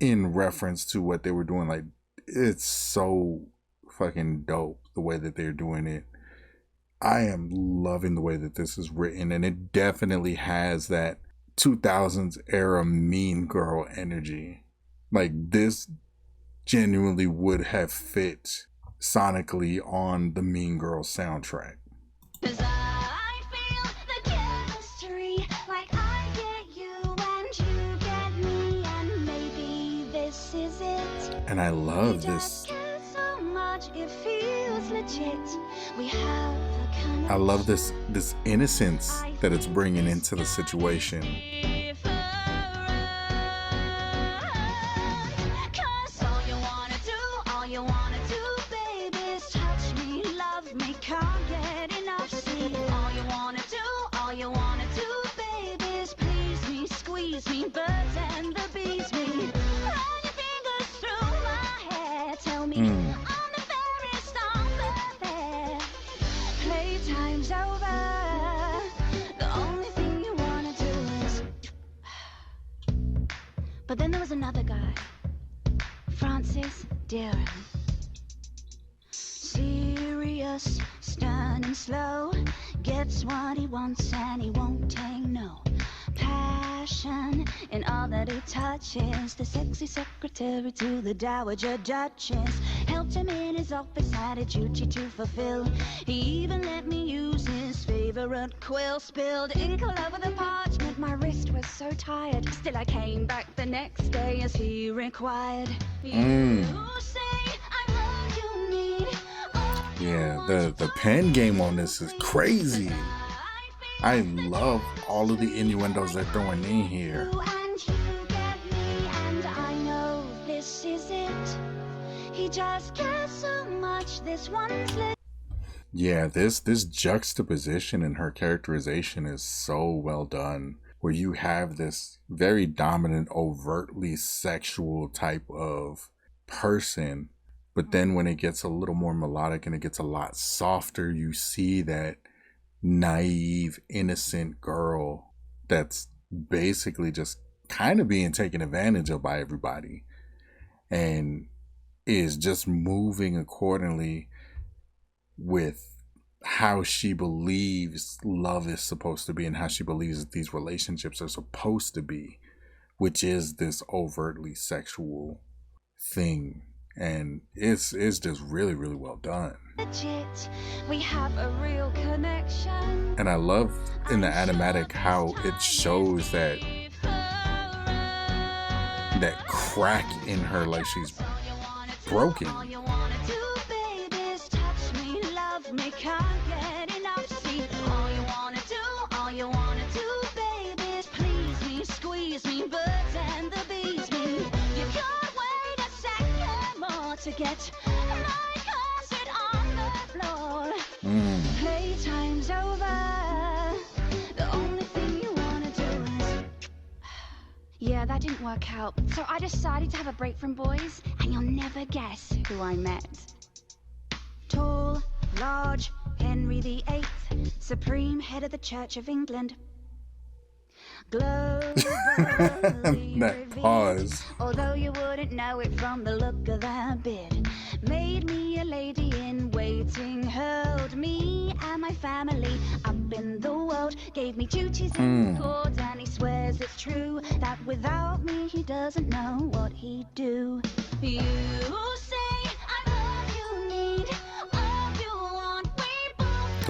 in reference to what they were doing, like it's so fucking dope the way that they're doing it. I am loving the way that this is written, and it definitely has that 2000s era Mean Girl energy. Like this genuinely would have fit sonically on the Mean Girl soundtrack. 'Cause I feel the chemistry, like I get you and you get me, and maybe this is it. And I love this. So much it feels legit. We have a connection. I love this innocence that it's bringing into the situation. But then there was another guy, Francis Darren. Serious, stern and slow, gets what he wants and he won't take no. Passion in all that he touches, the sexy secretary to the Dowager Duchess. Helped him in his office, had a duty to fulfill. He even let me use his favorite quill. Spilled ink all over the parchment, my wrist was so tired. Still I came back the next day as he required. You say I'm all you need. Yeah, the pen game on this is crazy. I love all of the innuendos they're throwing in here. And you get me, and I know this is it. He just cares so much, this one's lit. Yeah, this juxtaposition in her characterization is so well done, where you have this very dominant, overtly sexual type of person, but then when it gets a little more melodic and it gets a lot softer, you see that naive, innocent girl that's basically just kind of being taken advantage of by everybody and is just moving accordingly with how she believes love is supposed to be and how she believes that these relationships are supposed to be, which is this overtly sexual thing. And it's just really, really well done. We have a real connection. And I love in the animatic how it shows that crack in her, like she's broken. To get my concert on the floor. Playtime's over. The only thing you wanna do is, yeah, that didn't work out. So I decided to have a break from boys, and you'll never guess who I met. Tall, large, Henry VIII, supreme head of the Church of England. Globally That revered, pause. although you wouldn't know it from the look of that beard. Made me a lady in waiting, held me and my family up in the world, gave me duties in court, and he swears it's true that without me he doesn't know what he'd do. You say I'm all you need, all you want, we both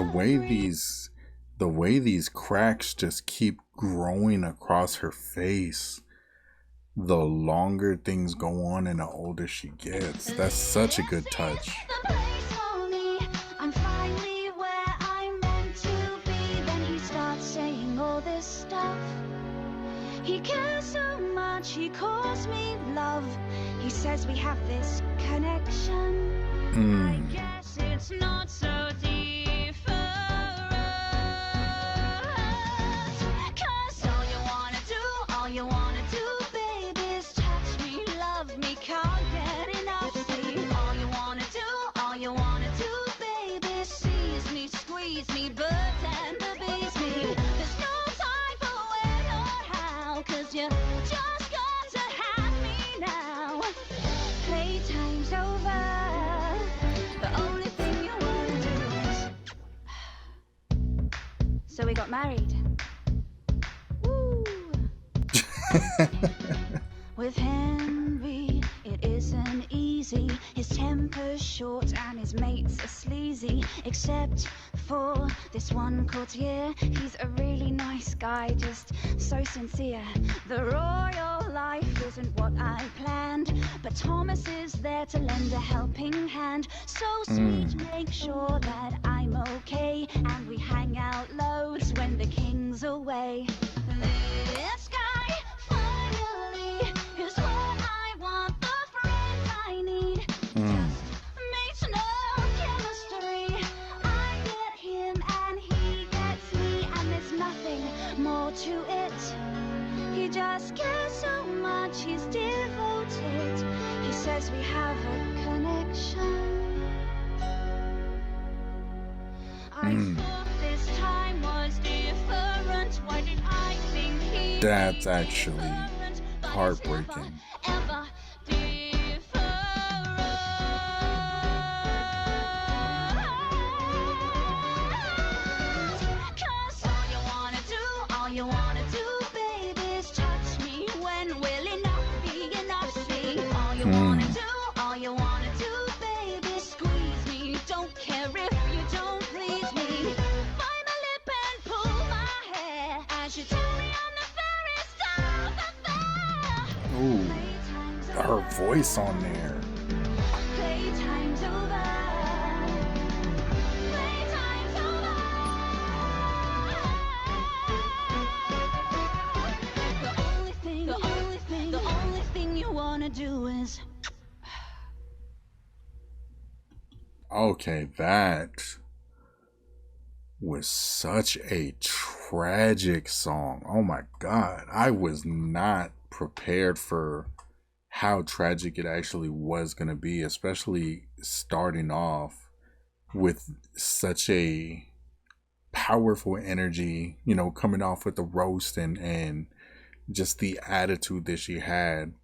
The way these cracks just keep growing across her face, the longer things go on and the older she gets. That's such a good touch. the place for me. I'm finally where I'm meant to be. Then he starts saying all this stuff. He cares so much, he calls me love. He says we have this connection. I guess it's not so different. 'Cause all you wanna do, baby, is touch me, love me, can't get enough. See, all you wanna do, baby, is seize me, squeeze me, birds and the bees me. There's no time for when or how, 'cause you just got to have me now. Playtime's over. The only thing you wanna do is... So we got married. Woo! With Henry, it isn't easy. His temper's short and his mates are sleazy. Except for this one courtier, he's a really nice guy, just so sincere. The royal life isn't what I planned, but Thomas is there to lend a helping hand. So sweet, make sure that I'm okay, and we hang out loads when the king's away. This guy finally is what I want, the friend I need. Just makes no chemistry. I get him and he gets me, and there's nothing more to it. He just cares so much, he's devoted. He says we have a connection. I thought this time was different. Why did I think he That's actually heartbreaking. ever different? 'Cause all you wanna do, baby, is touch me when will enough be enough? See, all you wanna do, baby, squeeze me. Don't care if you don't please me. Bite my lip and pull my hair as you tell me I'm the fairest of the fair. Ooh, Playtime's her over. voice on there. Playtime's over. Playtime's over. The only thing you wanna do is... Okay, that was such a tragic song. Oh my God. I was not prepared for how tragic it actually was going to be, especially starting off with such a powerful energy, you know, coming off with the roast and just the attitude that she had.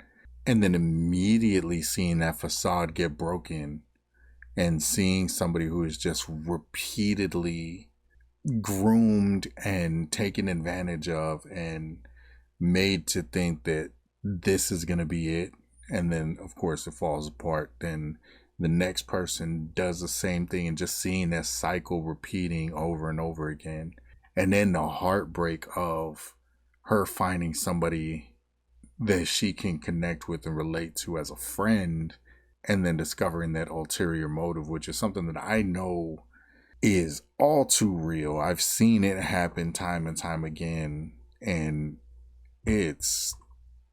And then immediately seeing that facade get broken and seeing somebody who is just repeatedly groomed and taken advantage of and made to think that this is going to be it. And then, of course, it falls apart. Then the next person does the same thing, and just seeing that cycle repeating over and over again. And then the heartbreak of her finding somebody that she can connect with and relate to as a friend, and then discovering that ulterior motive, which is something that I know is all too real. I've seen it happen time and time again, and it's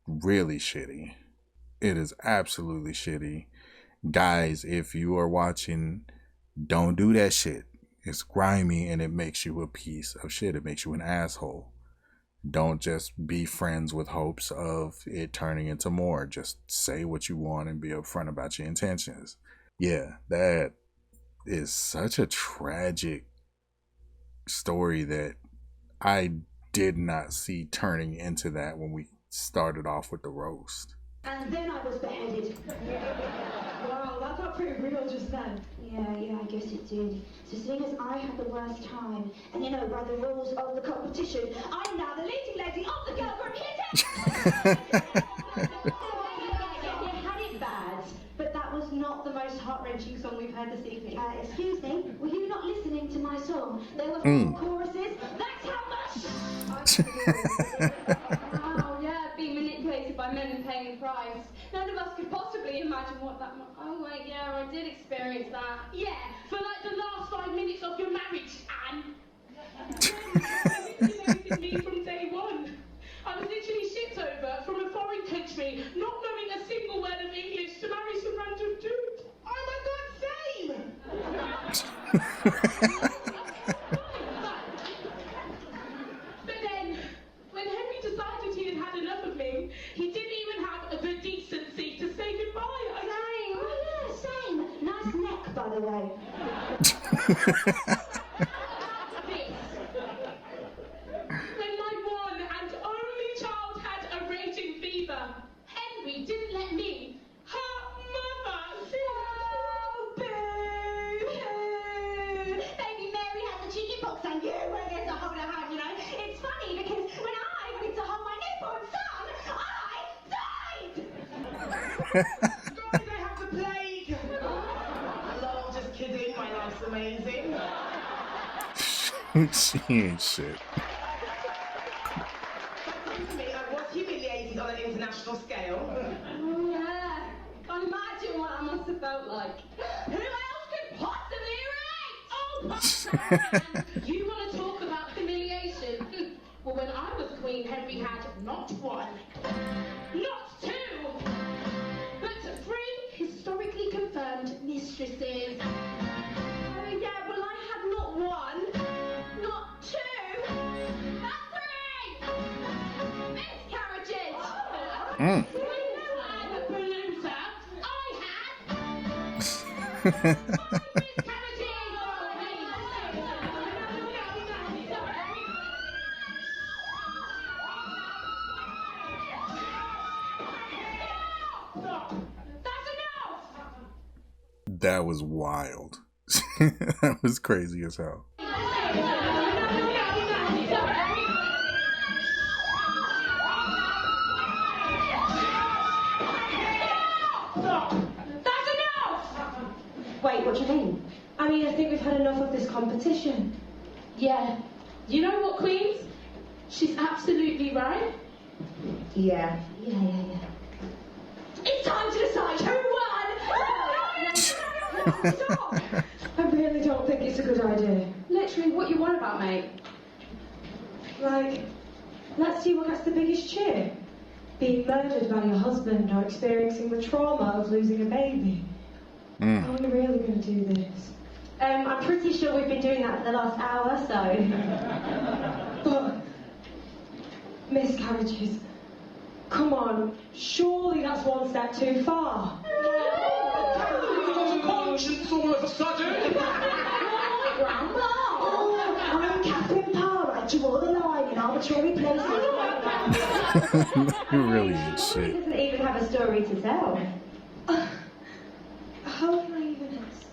really shitty. It is absolutely shitty. Guys, if you are watching, don't do that shit. It's grimy and it makes you a piece of shit. It makes you an asshole. Don't just be friends with hopes of it turning into more. Just say what you want and be upfront about your intentions. Yeah, that is such a tragic story that I did not see turning into that when we started off with the roast. And then I was beheaded. Wow, that got pretty real just then. Yeah, I guess it did. So seeing as I had the worst time, and you know, by the rules of the competition, I'm now the leading lady of the girl group here. You had it bad, but that was not the most heart-wrenching song we've heard this evening. Excuse me, were you not listening to my song? There were 4 choruses. That's how much! Wow, yeah, being manipulated by men and paying the price. None of us could possibly imagine what that might... Oh, wait, yeah, I did experience that. Yeah, for like the last 5 minutes of your marriage, Anne. Manipulated me from day one. I was literally shipped over from a foreign country, not knowing a single word of English, to marry some random dude. Oh my God, same! But then, when Henry decided he had had enough of me, he didn't even have the decency to say goodbye. Same. Oh yeah, same. Nice neck, by the way. When my one and only child had a raging fever, Henry didn't let me, her mother, see Oh, boo, hoo. Baby Mary had the chicken pox and you were going to hold her hand, you know. It's funny because when I wanted to hold my newborn son, I died. Guys, I have the plague. Lol, just kidding. My life's amazing. She ain't shit. I was humiliated on an international scale. Oh, yeah. Can't imagine what that must have felt like. Who else could possibly relate? Oh, Parr, you want to talk about humiliation? Well, when I was queen, Henry had not 1, not 2, but 3 historically confirmed mistresses. Oh, yeah, well, I had not 1, not 2, but 3 miscarriages. Mm. That was wild. That was crazy as hell. Wait, what do you mean? I mean, I think we've had enough of this competition. Yeah. You know what, Queens? She's absolutely right. Yeah. It's time to decide who won! Stop! I really don't think it's a good idea. Literally, what you want about, mate? Like, let's see what gets the biggest cheer. Being murdered by your husband or experiencing the trauma of losing a baby. Are we really going to do this? I'm pretty sure we've been doing that for the last hour, so... But... miscarriages. Come on, surely that's one step too far. You've got a conscience all of a sudden. Grandma! I'm Katherine Parr. I draw the line in arbitrary places. You really ain't shit. He doesn't even have a story to tell. How can I even ask?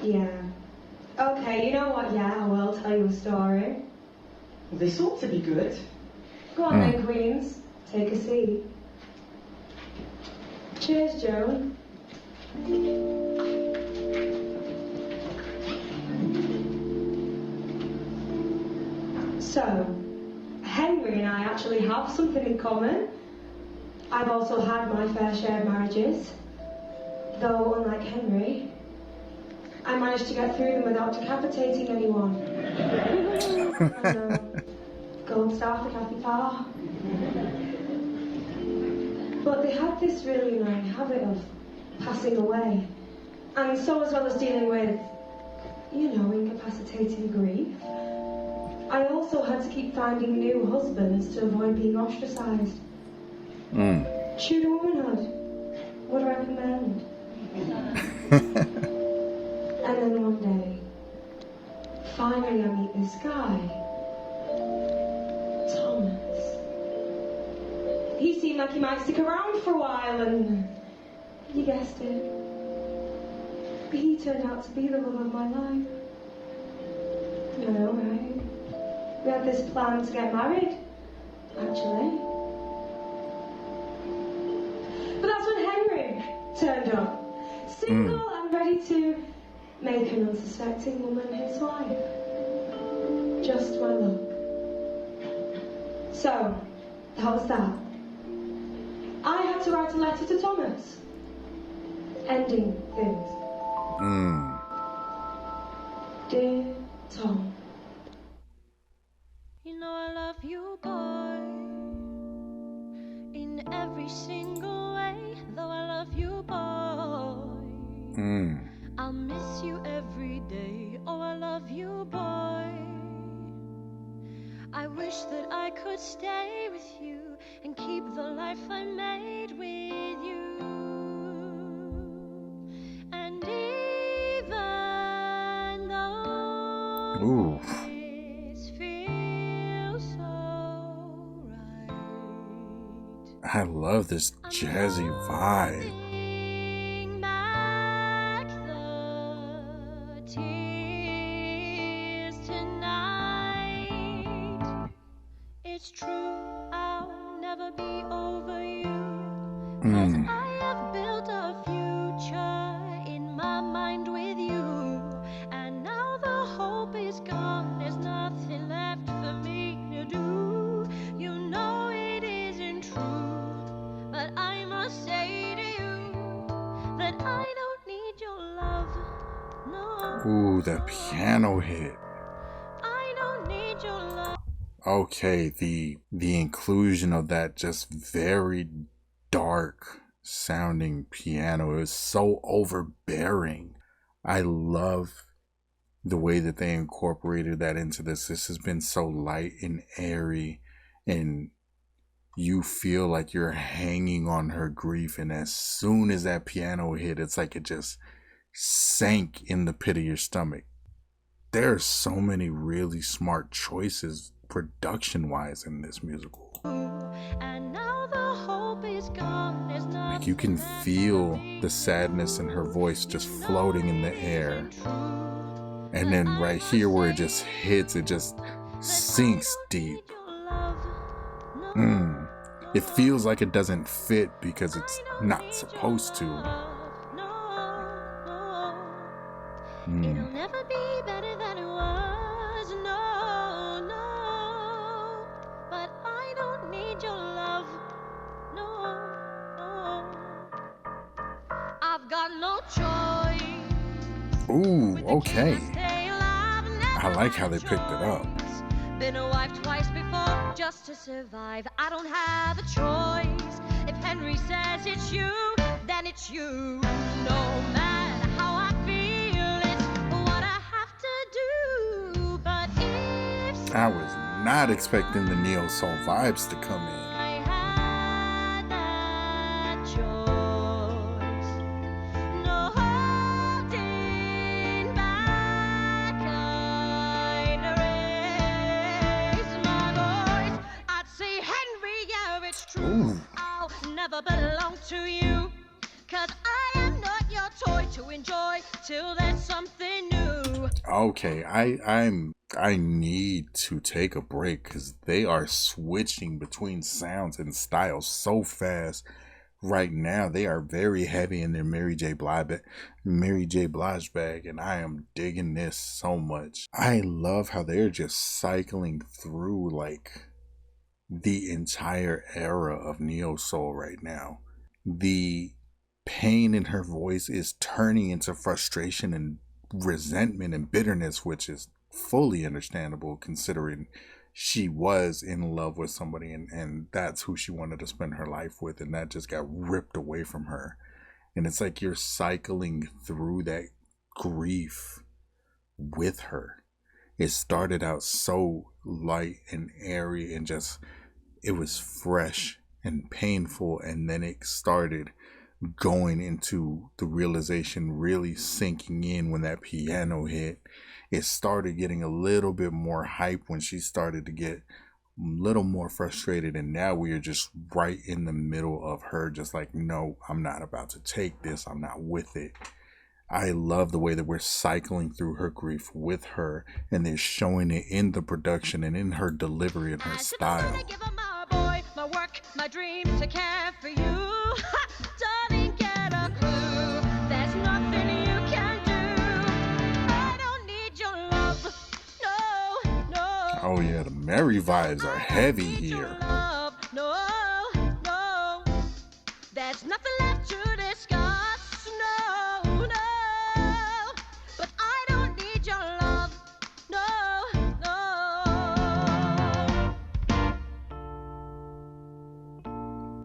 Yeah. Okay, you know what? Yeah, I will tell you a story. This ought to be good. Go on then, Queens. Take a seat. Cheers, Joan. So, Henry and I actually have something in common. I've also had my fair share of marriages. Though, unlike Henry, I managed to get through them without decapitating anyone. Gold star for Kathy Parr. But they had this really annoying habit of passing away. And so, as well as dealing with, you know, incapacitating grief, I also had to keep finding new husbands to avoid being ostracized. Tudor womanhood. Would recommend. And then one day, finally I meet this guy, Thomas. He seemed like he might stick around for a while, and you guessed it, he turned out to be the love of my life. I know, right? We had this plan to get married, actually. But that's when Henry turned up. Single and ready to make an unsuspecting woman his wife. Just my luck. So, that was that. I had to write a letter to Thomas. Ending things. Dear Tom. You know I love you, boy, in every single way. Though I love you, boy, I'll miss you every day. Oh, I love you, boy. I wish that I could stay with you and keep the life I made with you. And even though this feels so right, I love this jazzy vibe. bring back the tears tonight. It's true, I'll never be over you, 'cause I have built a future in my mind with you. And now the hope is gone, there's nothing left for me to do. You know it isn't true, but I must say to you that I don't need your love, no. Ooh, that piano hit. I don't need your love. Okay, the inclusion of that just very dark sounding piano is so overbearing. I love the way that they incorporated that into this. This has been so light and airy, and you feel like you're hanging on her grief, and as soon as that piano hit, it's like it just sank in the pit of your stomach. There are so many really smart choices production wise in this musical. And now the hope is gone, there's nothing Like you can feel the sadness in her voice just floating in the air. And then right here where it just hits, it just sinks deep. It feels like it doesn't fit because it's not supposed to. It'll never be better than it was, no, no. But I don't need your love, no, no. I've got no choice. Ooh, okay. Stay alive, I like how they picked it up. been a wife twice before just to survive. I don't have a choice. If Henry says it's you, then it's you. No matter how I feel, it's what I have to do. But if I was not expecting the neo soul vibes to come in. I had that choice, no holding back, I'd raise my voice. I'd say, Henry, yeah, it's true. I'll never belong to you, 'cause I am not your toy to enjoy till there's something new. Okay, I need to take a break because they are switching between sounds and styles so fast right now. They are very heavy in their Mary J. Blige bag, and I am digging this so much. I love how they're just cycling through like the entire era of neo soul right now. The pain in her voice is turning into frustration and resentment and bitterness, which is fully understandable considering she was in love with somebody and that's who she wanted to spend her life with, and that just got ripped away from her. And it's like you're cycling through that grief with her. It started out so light and airy and just, it was fresh and painful, and then it started going into the realization really sinking in when that piano hit. It started getting a little bit more hype when she started to get a little more frustrated, and now we are just right in the middle of her just like, no, I'm not about to take this, I'm not with it. I love the way that we're cycling through her grief with her, and they're showing it in the production and in her delivery and her style. My work, my dream to care for you. Darling, get a clue. There's nothing you can do. I don't need your love. No, no. Oh yeah, the Mary vibes are heavy here. Love. No, no. There's nothing left to discuss. No, no. But I don't need your love. No, no.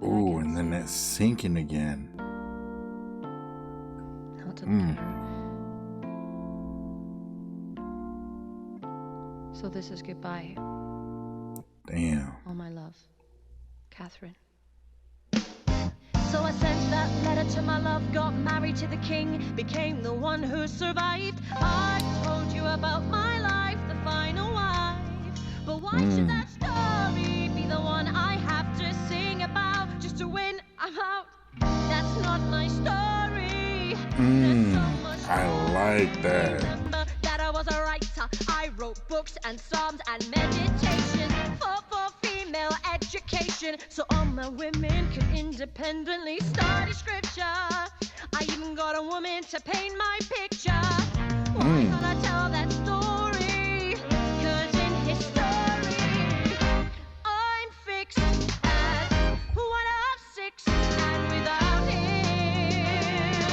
Ooh, and then that sinking again. So this is goodbye. Damn. Oh, my love. Catherine. So I sent that letter to my love, got married to the king, became the one who survived. I told you about my life, the final wife. But why should that story be the one I have to sing about just to win? I'm out. That's not my story. I like that. Remember that I was a writer. I wrote books and psalms and meditation for female education, so all my women could independently study scripture. I even got a woman to paint my picture. Why can't I tell that story? 'Cause in history, I'm fixed as one of six, and without him,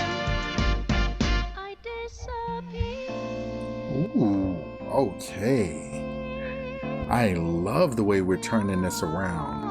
I disappear. Ooh, okay. I love the way we're turning this around.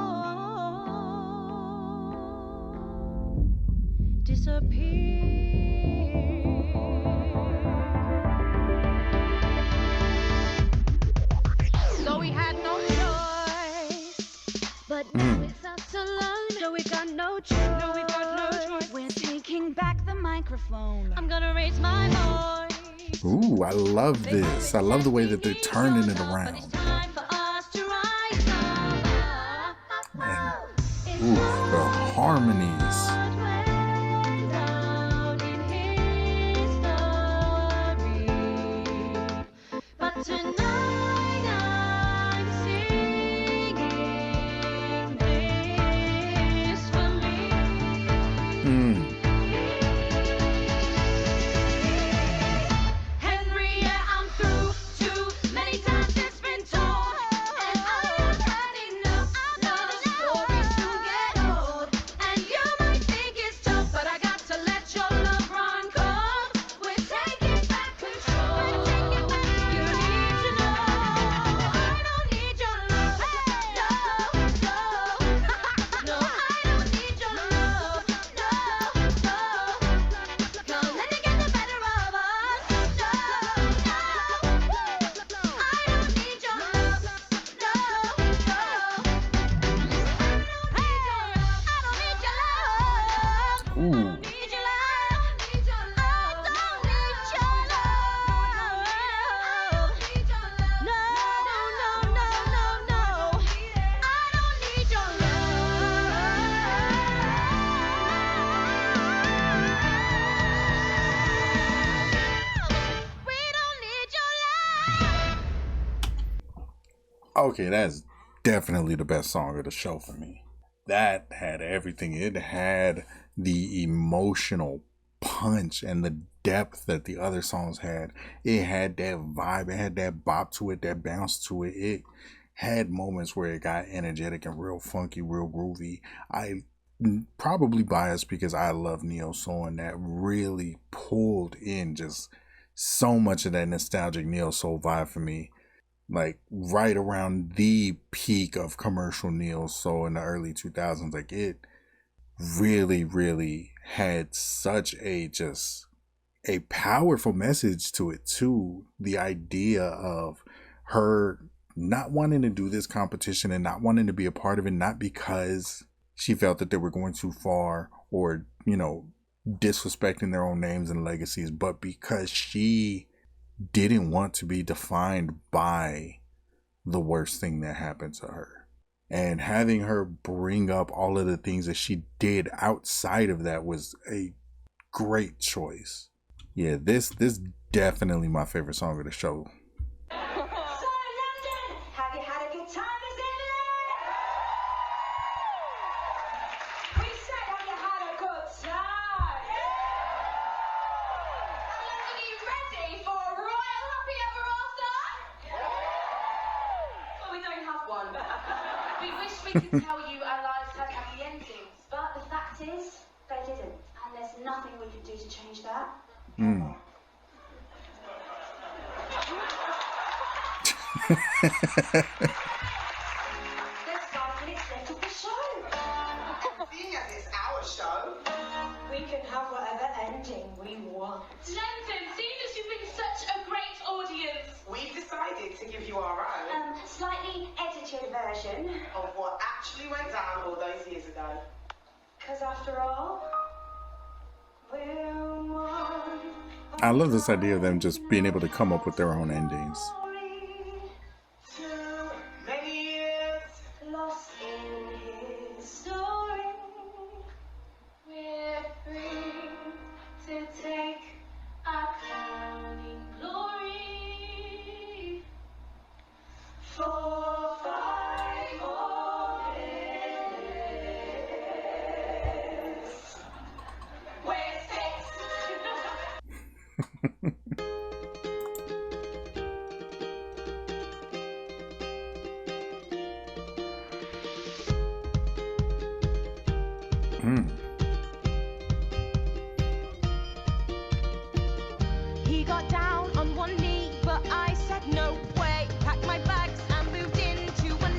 So we had no choice, but now it's us alone. So we've got no choice. No, we've got no choice. We're taking back the microphone. I'm gonna raise my voice. Ooh, I love this. I love the way that they're turning it around. It's time for us to rise up. And, ooh, the harmonies. Went down in history. But tonight I'm singing this for me. Henry, yeah, I'm through. Too many times it's been told, and I have had enough. Now the stories soon get old, and you might think it's tough, but I got to let your love run cold. We're taking back control. You need to know I don't need your love. No, no, I don't need your love. No. Come let me get the better of us. No, I don't need your love. No, I don't need your love. Ooh. Need your love. I don't need your love. No, no, no, no, no. I don't need your love. We don't need your love. Okay, that's definitely the best song of the show for me. That had everything. It had the emotional punch and the depth that the other songs had. It had that vibe. It had that bop to it, that bounce to it. It had moments where it got energetic and real funky, real groovy. I probably biased because I love neo soul, and that really pulled in just so much of that nostalgic neo soul vibe for me. Like right around the peak of commercial neo soul in the early 2000s, like it really had such a powerful message to it too. The idea of her not wanting to do this competition and not wanting to be a part of it, not because she felt that they were going too far or, you know, disrespecting their own names and legacies, but because she didn't want to be defined by the worst thing that happened to her. And having her bring up all of the things that she did outside of that was a great choice. Yeah, this definitely my favorite song of the show. So, London, have you had a good time this evening? We said, have you had a good time? And London, are you ready for a royal happy ever after? Well, we don't have one. We wish we could tell you our lives had happy endings. But the fact is, they didn't. And there's nothing we could do to change that. There's 5 minutes left of the show. Seeing as it's our show, We can have whatever ending we want. London, seeing as you've been such a great audience, we've decided to give you our own Slightly edited version. of what actually went down all those years ago. Because after all, we're one. I love this idea of them just being able to come up with their own endings. Too many years. Lost in his story. we're free to take our crowning glory. For 5 more minutes. We're 6. He got down on one knee, but I said no way. Packed my bags and moved into a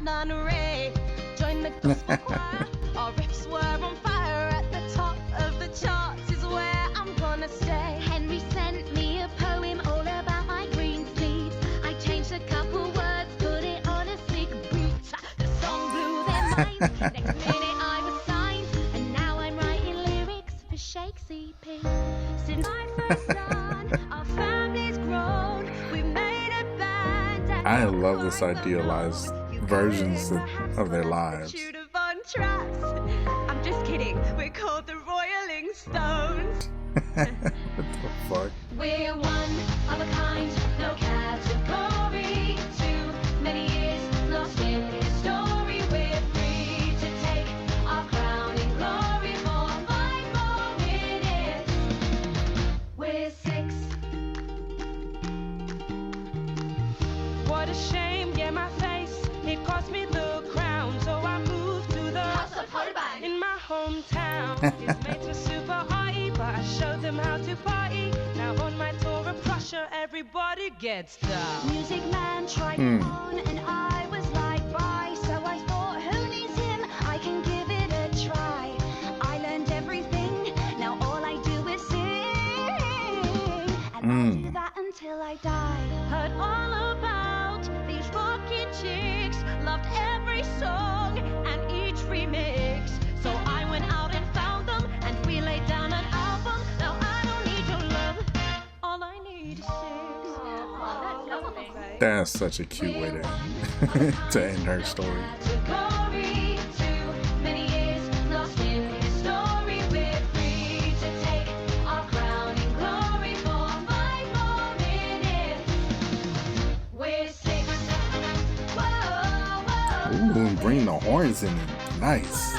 nunnery. Joined the gospel choir. Our riffs were on fire. At the top of the charts is where I'm gonna stay. Henry sent me a poem all about my green sleeves. I changed a couple words, put it on a sick beat. The song blew their minds. Next minute I was signed, and now I'm writing lyrics for Shake's EP. Since I first done, our family's grown. We've made a band. I love this idealized versions of their lives. Attitude of untrust. I'm just kidding. We're called the Royaling Stones. What the fuck? We're one of a kind, no category. Too many years lost in his story. We're free to take our crowning glory for 5 more minutes. We're 6. What a shame, yeah, my face. It cost me the crown, so I moved to the House of Holbein. in my hometown. His mates were super arty, but I showed them how to party. Now on my tour of Prussia, everybody gets down. Music Man tried it on, and I was like, bye. So I thought, who needs him? I can give it a try. I learned everything. Now all I do is sing, and I'll do that until I die. Heard all about these rockin' chicks, loved every song and each remix. So I went out and found them, and we laid down an album. Now I don't need your love, all I need is 6. That's such a cute way to to end her story. Category. Too many years lost in his story. We're free to take our crowning glory for 5 more minutes. We're 6. Whoa, whoa. Ooh, bring the horns in. Nice.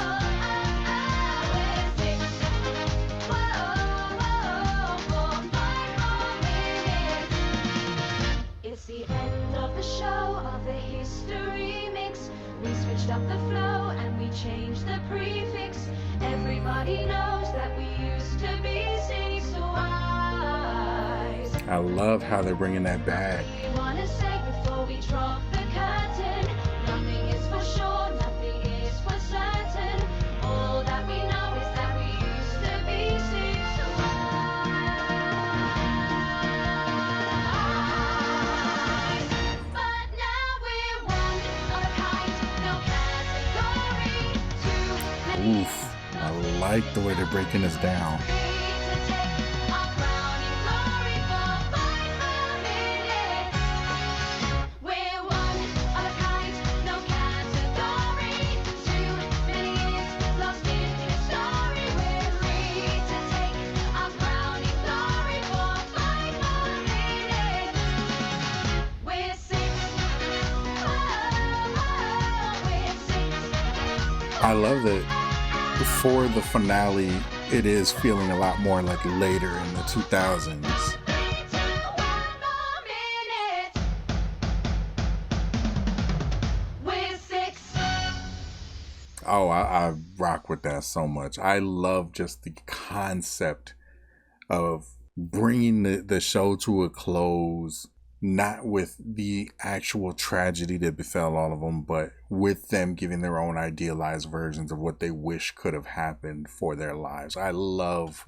It's the end of the show of the history mix. We switched up the flow and we changed the prefix. Everybody knows that we used to be 6 wives. I love how they're bringing that back. We wanna say before we drop the curtain, nothing is for sure, nothing is for certain. All that we know is that we used to be 6 wives. 5 like the way they're breaking this down. I love that for the finale, it is feeling a lot more like later in the 2000s. Oh, I rock with that so much. I love just the concept of bringing the show to a close, not with the actual tragedy that befell all of them, but with them giving their own idealized versions of what they wish could have happened for their lives. I love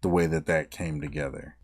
the way that came together.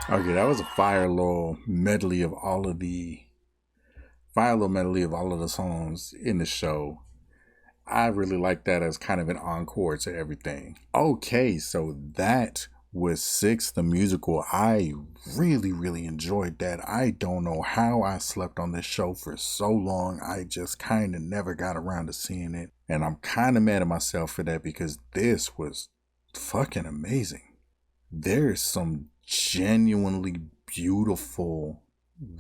Okay, that was a fire little medley of all of the songs in the show. I really like that as kind of an encore to everything. Okay, so that was 6, the musical. I really, really enjoyed that. I don't know how I slept on this show for so long. I just kind of never got around to seeing it. And I'm kind of mad at myself for that because this was fucking amazing. There's some genuinely beautiful,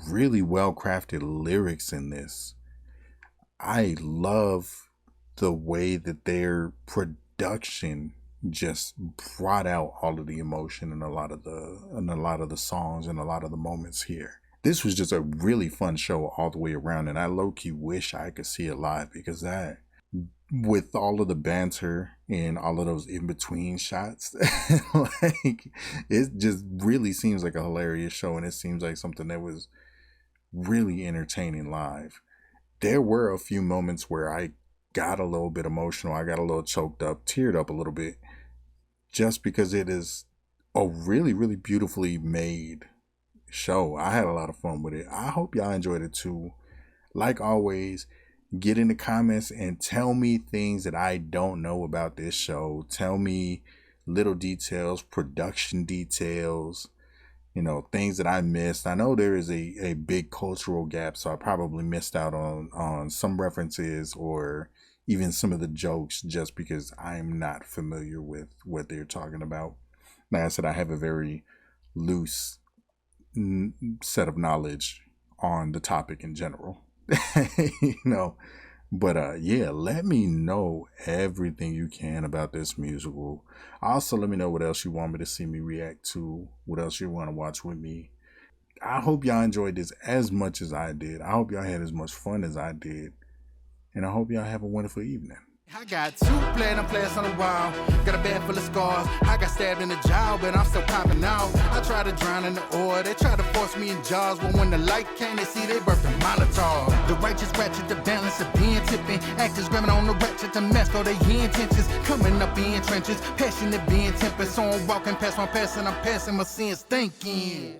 really well-crafted lyrics in this. I love the way that their production just brought out all of the emotion in a lot of the songs and a lot of the moments here. This was just a really fun show all the way around, and I low-key wish I could see it live because that, with all of the banter and all of those in-between shots, like, it just really seems like a hilarious show, and it seems like something that was really entertaining live. There were a few moments where I got a little bit emotional. I got a little choked up, teared up a little bit, just because it is a really, really beautifully made show. I had a lot of fun with it. I hope y'all enjoyed it too. Like always, get in the comments and tell me things that I don't know about this show. Tell me little details, production details, things that I missed. I know there is a big cultural gap, so I probably missed out on some references or even some of the jokes just because I'm not familiar with what they're talking about. Like I said, I have a very loose set of knowledge on the topic in general. But yeah, let me know everything you can about this musical. Also, let me know what else you want me to see me react to, what else you want to watch with me. I hope y'all enjoyed this as much as I did. I hope y'all had as much fun as I did. And I hope y'all have a wonderful evening. I got 2 platinum plaques on the wall, got a bag full of scars. I got stabbed in the jaw, but I'm still popping off. I tried to drown in the oil, they tried to force me in jaws, but when the light came, they see they birthed a Molotov. The righteous ratchet, the balance of being tipping, actors grabbing on the ratchet to mess for their intentions, coming up in trenches, passionate being tempered, so I'm walking past my past and I'm passing my sins thinking.